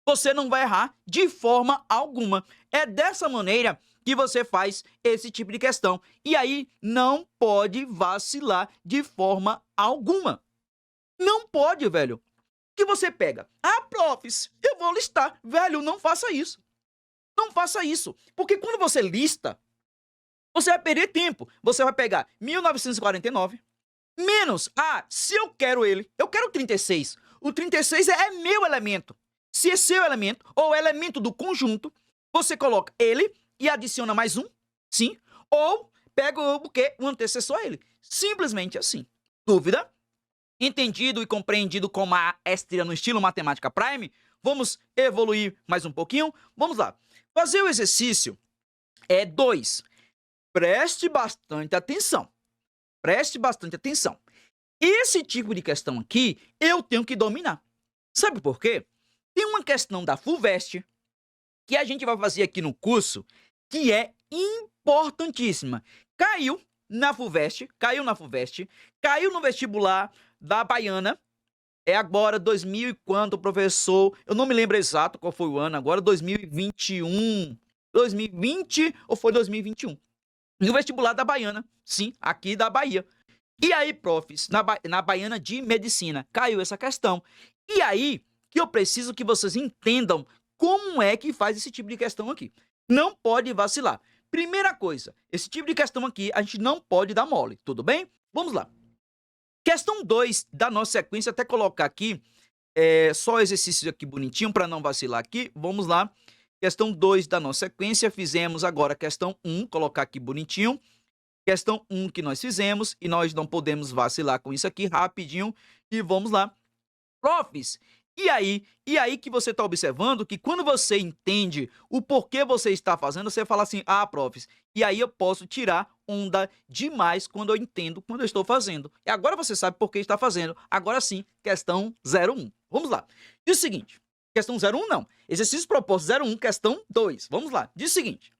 Você não vai errar de forma alguma. É dessa maneira que você faz esse tipo de questão. E aí não pode vacilar de forma alguma. Não pode, velho. Que você pega, profs, eu vou listar. Velho, não faça isso. Não faça isso. Porque quando você lista, você vai perder tempo. Você vai pegar 1949, menos, se eu quero ele, eu quero o 36. O 36 é meu elemento. Se é seu elemento, ou elemento do conjunto, você coloca ele e adiciona mais um, sim, ou pega o quê? O antecessor a ele. Simplesmente assim. Dúvida? Entendido e compreendido com maestria no estilo Matemática Prime? Vamos evoluir mais um pouquinho? Vamos lá. Fazer o exercício 2. Preste bastante atenção. Preste bastante atenção. Esse tipo de questão aqui, eu tenho que dominar. Sabe por quê? Tem uma questão da FUVEST, que a gente vai fazer aqui no curso, que é importantíssima. Caiu na FUVEST, caiu no vestibular da Baiana, é agora 2000 e quanto, professor? Eu não me lembro exato qual foi o ano agora, 2021, 2020 ou foi 2021? No vestibular da Baiana, sim, aqui da Bahia. E aí, profs, na Baiana de Medicina, caiu essa questão. E aí, que eu preciso que vocês entendam como é que faz esse tipo de questão aqui. Não pode vacilar. Primeira coisa, esse tipo de questão aqui, a gente não pode dar mole, tudo bem? Vamos lá. Questão 2 da nossa sequência, até colocar aqui, só exercício aqui bonitinho, para não vacilar aqui. Vamos lá. Questão 2 da nossa sequência, fizemos agora a questão 1, colocar aqui bonitinho. Questão 1 que nós fizemos, e nós não podemos vacilar com isso aqui, rapidinho, e vamos lá. Profs, e aí que você está observando que quando você entende o porquê você está fazendo, você fala assim, profs, e aí eu posso tirar onda demais quando eu entendo, quando eu estou fazendo. E agora você sabe por que está fazendo. Agora sim, questão 01. Vamos lá. Diz o seguinte, questão 01 não, exercício proposto 01, questão 2. Vamos lá, diz o seguinte.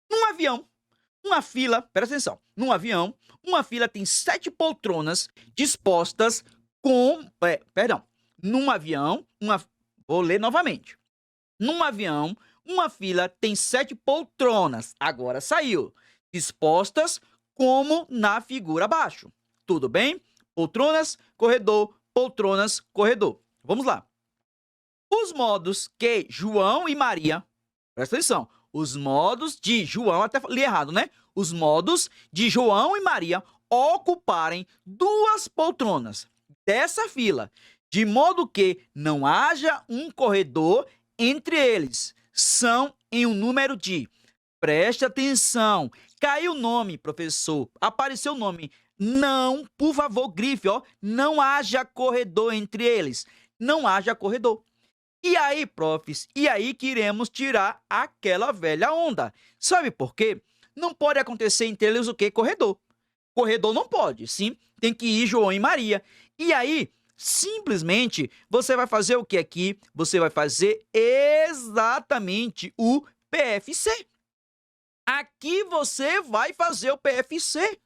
Num avião, uma fila, presta atenção, num avião, uma fila tem 7 poltronas dispostas num avião, vou ler novamente. Num avião, uma fila tem 7 poltronas, agora saiu, dispostas como na figura abaixo. Tudo bem? Poltronas, corredor, Vamos lá. Os modos que João e Maria, presta atenção, os modos de João, até li errado, né? Os modos de João e Maria ocuparem 2 poltronas dessa fila, de modo que não haja um corredor entre eles. São em um número de... Preste atenção. Caiu o nome, professor. Apareceu o nome. Não, por favor, grife, não haja corredor entre eles. Não haja corredor. E aí, profs, e aí que iremos tirar aquela velha onda. Sabe por quê? Não pode acontecer entre eles o quê? Corredor. Corredor não pode, sim. Tem que ir João e Maria. E aí, simplesmente, você vai fazer o que aqui? Você vai fazer exatamente o PFC. Aqui você vai fazer o PFC.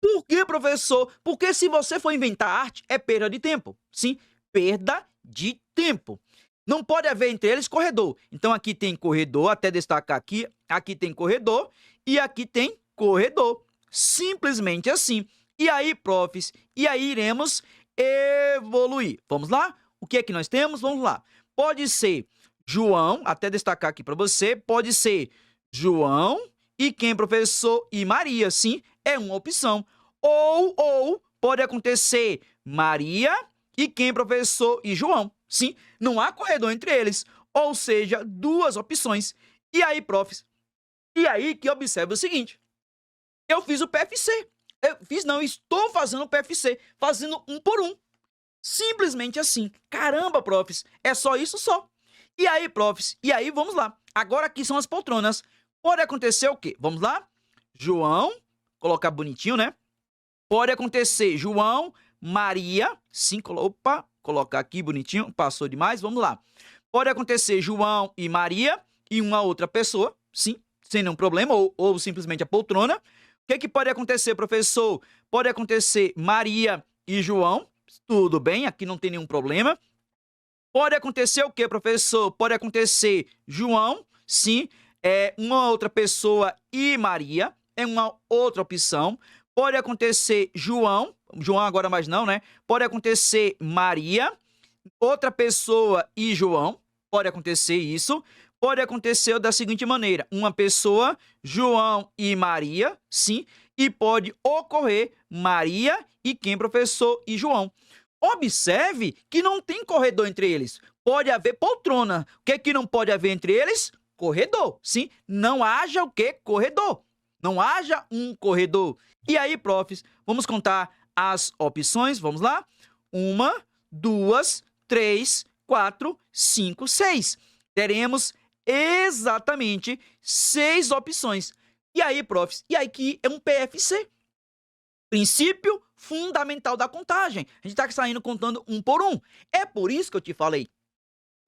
Por quê, professor? Porque se você for inventar arte, é perda de tempo. Sim, perda de tempo. Não pode haver entre eles corredor. Então, aqui tem corredor, até destacar aqui tem corredor e aqui tem corredor. Simplesmente assim. E aí, profs, e aí iremos evoluir. Vamos lá? O que é que nós temos? Vamos lá. Pode ser João, até destacar aqui para você, pode ser João e quem, professor? E Maria, sim, é uma opção. Ou pode acontecer Maria e quem, professor? E João, sim, não há corredor entre eles. Ou seja, duas opções. E aí, profs? E aí que observa o seguinte, eu fiz o PFC. Estou fazendo o PFC, fazendo um por um. Simplesmente assim. Caramba, profs, é só isso só. E aí, profs, e aí vamos lá. Agora aqui são as poltronas. Pode acontecer o quê? Vamos lá? João, colocar bonitinho, né? Pode acontecer João, Maria, sim, opa, colocar aqui bonitinho, passou demais, vamos lá. Pode acontecer João e Maria e uma outra pessoa, sim, sem nenhum problema, ou simplesmente a poltrona. O que pode acontecer, professor? Pode acontecer Maria e João, tudo bem, aqui não tem nenhum problema. Pode acontecer o que, professor? Pode acontecer João, sim, uma outra pessoa e Maria, é uma outra opção. Pode acontecer João agora mais não, né? Pode acontecer Maria, outra pessoa e João, pode acontecer isso. Pode acontecer da seguinte maneira, uma pessoa, João e Maria, sim, e pode ocorrer Maria e quem, professor? E João. Observe que não tem corredor entre eles. Pode haver poltrona. O que é que não pode haver entre eles? Corredor, sim. Não haja o quê? Corredor. Não haja um corredor. E aí, profs, vamos contar as opções. Vamos lá? 1, 2, 3, 4, 5, 6. Teremos exatamente 6 opções. E aí, profs? E aí que é um PFC. Princípio fundamental da contagem. A gente está saindo contando um por um. É por isso que eu te falei.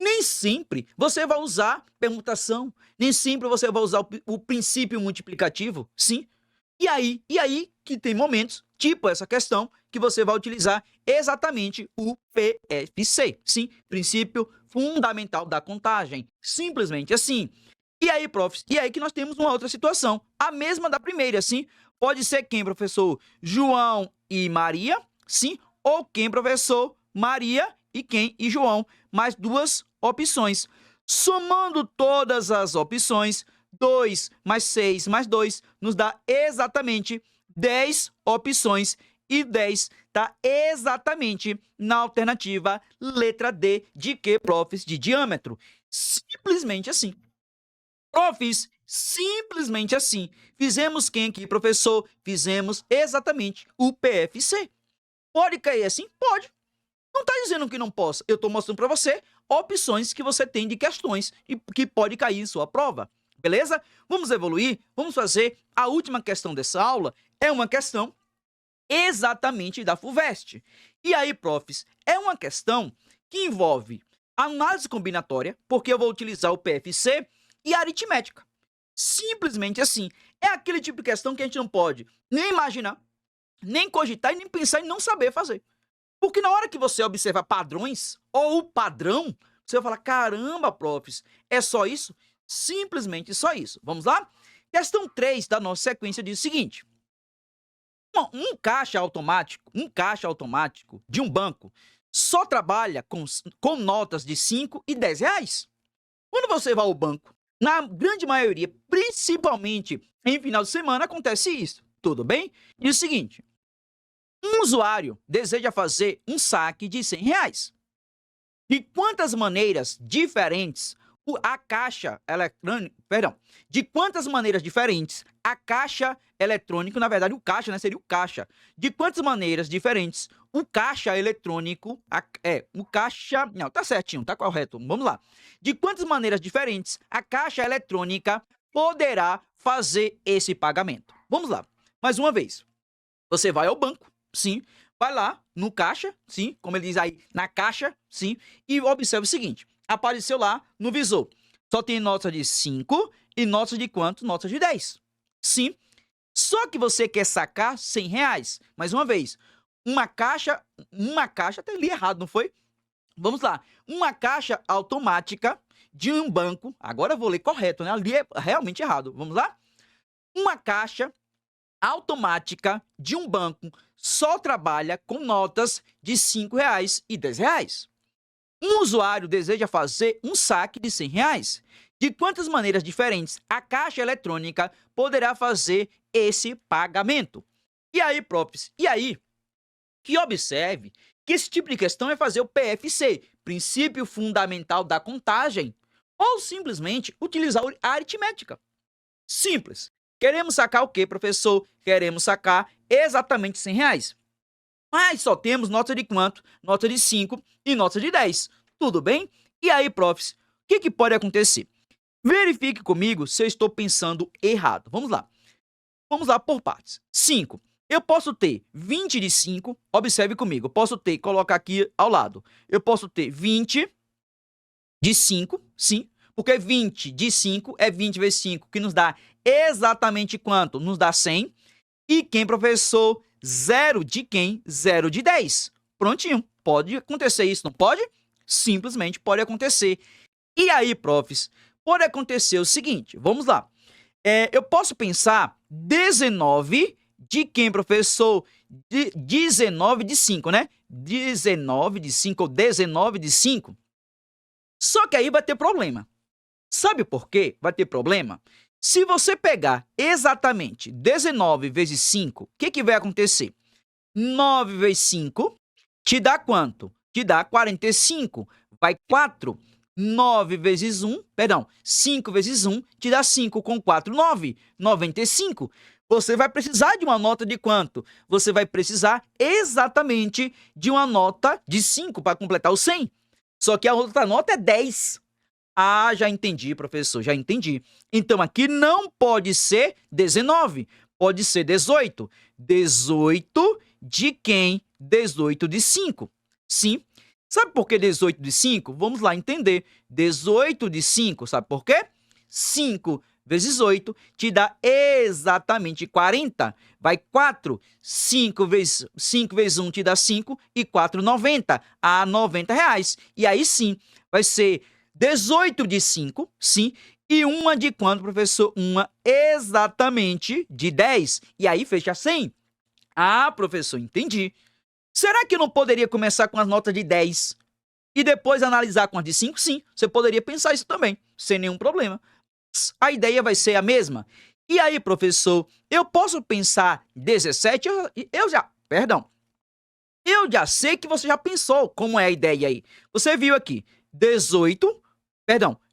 Nem sempre você vai usar permutação. Nem sempre você vai usar o princípio multiplicativo. Sim. E aí que tem momentos, tipo essa questão, que você vai utilizar exatamente o PFC. Sim, princípio fundamental da contagem. Simplesmente assim. E aí, profs, e aí que nós temos uma outra situação. A mesma da primeira, sim. Pode ser quem, professor? João e Maria, sim. Ou quem, professor? Maria e quem? E João. Mais duas opções. Somando todas as opções, 2 mais 6 mais 2 nos dá exatamente 10 opções. E 10 está exatamente na alternativa letra D de que, profs? De diâmetro. Simplesmente assim. Profs, simplesmente assim. Fizemos quem aqui, professor? Fizemos exatamente o PFC. Pode cair assim? Pode. Não está dizendo que não possa. Eu estou mostrando para você opções que você tem de questões e que pode cair em sua prova. Beleza? Vamos evoluir? Vamos fazer a última questão dessa aula. É uma questão exatamente da FUVEST. E aí, profs, é uma questão que envolve análise combinatória, porque eu vou utilizar o PFC, e aritmética. Simplesmente assim. É aquele tipo de questão que a gente não pode nem imaginar, nem cogitar e nem pensar em não saber fazer. Porque na hora que você observa padrões ou o padrão, você vai falar, caramba, profs, é só isso? Simplesmente só isso. Vamos lá? Questão 3 da nossa sequência diz o seguinte. Um caixa automático de um banco só trabalha com notas de 5 e 10 reais. Quando você vai ao banco, na grande maioria, principalmente em final de semana, acontece isso. Tudo bem? E o seguinte, um usuário deseja fazer um saque de 100 reais. De quantas maneiras diferentes a caixa eletrônica, de quantas maneiras diferentes a caixa eletrônico, na verdade o caixa, né, seria o caixa. De quantas maneiras diferentes o caixa eletrônico, não, tá certinho, tá correto, vamos lá. De quantas maneiras diferentes a caixa eletrônica poderá fazer esse pagamento? Vamos lá, mais uma vez. Você vai ao banco, sim, vai lá no caixa, sim, como ele diz aí, na caixa, sim, e observa o seguinte, apareceu lá no visor, só tem notas de 5 e notas de quanto? Notas de 10, sim. Só que você quer sacar 100 reais, mais uma vez, uma caixa, até li errado, não foi? Vamos lá, uma caixa automática de um banco, agora eu vou ler correto, né? Ali é realmente errado, vamos lá? Uma caixa automática de um banco só trabalha com notas de R$ 5 e R$ 10. Um usuário deseja fazer um saque de R$ 100. De quantas maneiras diferentes a caixa eletrônica poderá fazer esse pagamento? E aí, profs, que observe que esse tipo de questão é fazer o PFC, princípio fundamental da contagem, ou simplesmente utilizar a aritmética. Simples. Queremos sacar o quê, professor? Queremos sacar exatamente R$ 100. Mas só temos nota de quanto? Nota de 5 e nota de 10. Tudo bem? E aí, profs, o que pode acontecer? Verifique comigo se eu estou pensando errado. Vamos lá. Vamos lá por partes. 5. Eu posso ter 20 de 5. Observe comigo. Eu posso ter, colocar aqui ao lado. Eu posso ter 20 de 5, sim. Porque 20 de 5 é 20 vezes 5, que nos dá exatamente quanto? Nos dá 100. E quem, professor? 0 de quem? 0 de 10. Prontinho. Pode acontecer isso, não pode? Simplesmente pode acontecer. E aí, profs, pode acontecer o seguinte, vamos lá. Eu posso pensar 19 de quem, professor? 19 de 5, né? 19 de 5 ou 19 de 5. Só que aí vai ter problema. Sabe por quê? Vai ter problema? Se você pegar exatamente 19 vezes 5, o que vai acontecer? 9 vezes 5 te dá quanto? Te dá 45. Vai 4. 9 vezes 1, perdão, 5 vezes 1 te dá 5 com 4, 9, 95. Você vai precisar de uma nota de quanto? Você vai precisar exatamente de uma nota de 5 para completar o 100. Só que a outra nota é 10. Ah, já entendi, professor, já entendi. Então aqui não pode ser 19, pode ser 18. 18 de quem? 18 de 5. Sim. Sabe por que 18 de 5? Vamos lá entender. 18 de 5, sabe por quê? 5 vezes 8 te dá exatamente 40. Vai 4. 5 vezes 1 te dá 5 e 4, 90. A R$90. E aí sim, vai ser 18 de 5, sim. E uma de quanto, professor? Uma exatamente de 10. E aí fecha 100. Ah, professor, entendi. Será que eu não poderia começar com as notas de 10 e depois analisar com as de 5? Sim, você poderia pensar isso também, sem nenhum problema. A ideia vai ser a mesma. E aí, professor, eu posso pensar 17? Eu já sei que você já pensou como é a ideia aí. Você viu aqui,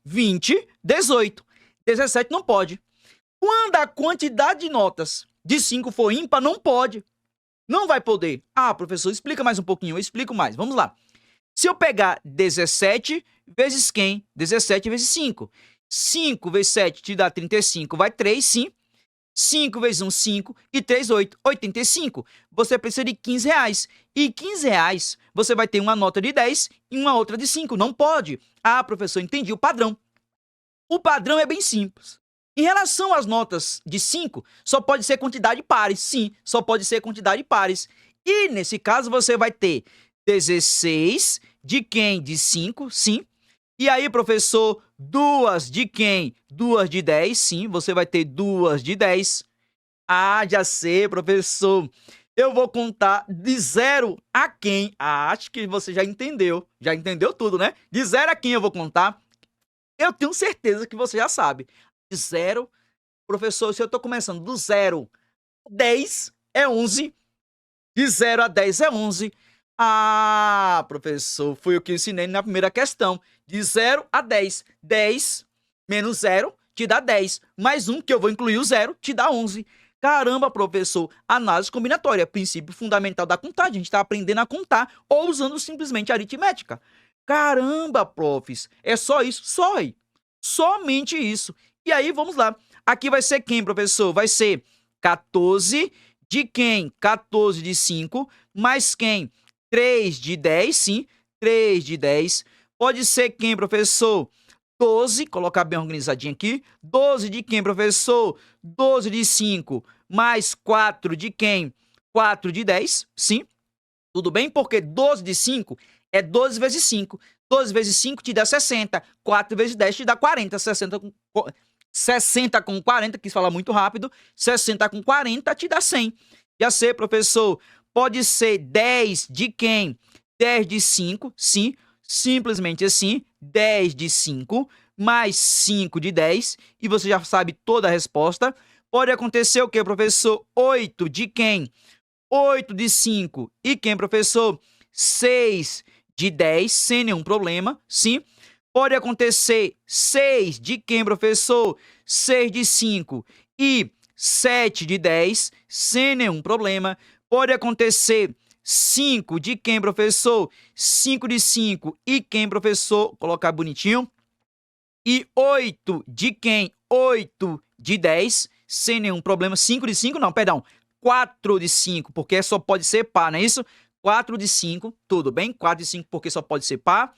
20, 18. 17 não pode. Quando a quantidade de notas de 5 for ímpar, não pode. Não vai poder. Ah, professor, explica mais um pouquinho. Eu explico mais. Vamos lá. Se eu pegar 17 vezes quem? 17 vezes 5. 5 vezes 7 te dá 35. Vai 3, sim. 5 vezes 1, 5. E 3, 8. 85. Você precisa de R$15. E R$15 você vai ter uma nota de 10 e uma outra de 5. Não pode. Ah, professor, entendi o padrão. O padrão é bem simples. Em relação às notas de 5, só pode ser quantidade pares. Sim, só pode ser quantidade pares. E, nesse caso, você vai ter 16 de quem? De 5, sim. E aí, professor, 2 de quem? 2 de 10, sim. Você vai ter 2 de 10. Ah, já sei, professor. Eu vou contar de 0 a quem? Ah, acho que você já entendeu. Já entendeu tudo, né? De 0 a quem eu vou contar? Eu tenho certeza que você já sabe. De 0, professor, se eu estou começando do 0 a 10 é 11. De 0 a 10 é 11. Ah, professor, foi o que eu ensinei na primeira questão. De 0 a 10. 10 menos 0 te dá 10. Mais 1, que eu vou incluir o 0, te dá 11. Caramba, professor, análise combinatória, princípio fundamental da contagem. A gente está aprendendo a contar ou usando simplesmente a aritmética. Caramba, profs, é só isso? Só aí. Somente isso. E aí, vamos lá. Aqui vai ser quem, professor? Vai ser 14 de quem? 14 de 5, mais quem? 3 de 10, sim. 3 de 10. Pode ser quem, professor? 12, colocar bem organizadinho aqui. 12 de quem, professor? 12 de 5, mais 4 de quem? 4 de 10, sim. Tudo bem? Porque 12 de 5 é 12 vezes 5. 12 vezes 5 te dá 60. 4 vezes 10 te dá 40. 60 com 40, quis falar muito rápido, 60 com 40 te dá 100. Já sei, professor, pode ser 10 de quem? 10 de 5, sim, simplesmente assim, 10 de 5 mais 5 de 10, e você já sabe toda a resposta. Pode acontecer o quê, professor? 8 de quem? 8 de 5 e quem, professor? 6 de 10, sem nenhum problema, sim. Pode acontecer 6 de quem, professor? 6 de 5 e 7 de 10, sem nenhum problema. Pode acontecer 5 de quem, professor? 5 de 5 e quem, professor? Colocar bonitinho. E 8 de quem? 8 de 10, sem nenhum problema. 5 de 5, não, perdão. 4 de 5, porque só pode ser par, não é isso? 4 de 5, tudo bem? 4 de 5 porque só pode ser par.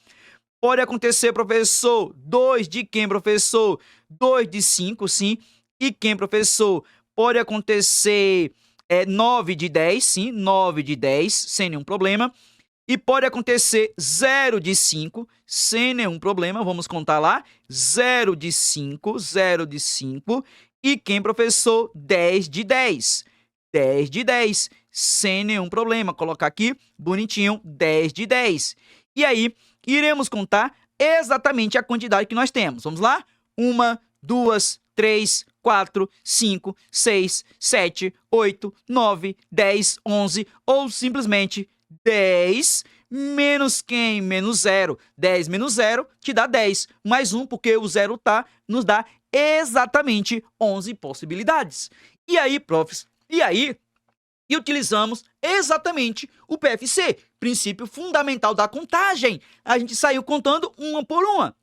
Pode acontecer, professor, 2 de quem, professor? 2 de 5, sim. E quem, professor? Pode acontecer 9 de 10, sim. 9 de 10, sem nenhum problema. E pode acontecer 0 de 5, sem nenhum problema. Vamos contar lá. 0 de 5, 0 de 5. E quem, professor? 10 de 10. 10 de 10, sem nenhum problema. Colocar aqui, bonitinho, 10 de 10. E aí, iremos contar exatamente a quantidade que nós temos. Vamos lá? 1, 2, 3, 4, 5, 6, 7, 8, 9, 10, 11 ou simplesmente 10 menos quem? Menos 0. 10 menos 0 te dá 10. Mais 1, porque o 0 tá, nos dá exatamente 11 possibilidades. E aí, profs, e utilizamos exatamente o PFC, princípio fundamental da contagem. A gente saiu contando uma por uma.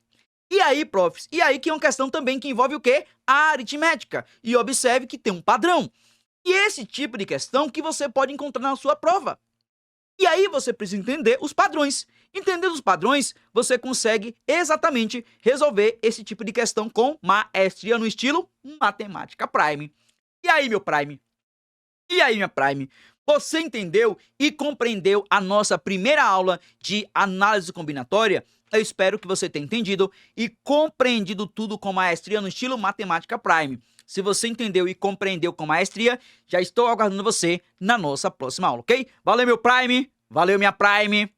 E aí, profs, que é uma questão também que envolve o quê? A aritmética. E observe que tem um padrão. E esse tipo de questão que você pode encontrar na sua prova. E aí você precisa entender os padrões. Entendendo os padrões, você consegue exatamente resolver esse tipo de questão com maestria no estilo Matemática Prime. E aí, meu Prime? E aí, minha Prime? Você entendeu e compreendeu a nossa primeira aula de análise combinatória? Eu espero que você tenha entendido e compreendido tudo com maestria no estilo Matemática Prime. Se você entendeu e compreendeu com maestria, já estou aguardando você na nossa próxima aula, ok? Valeu, meu Prime! Valeu, minha Prime!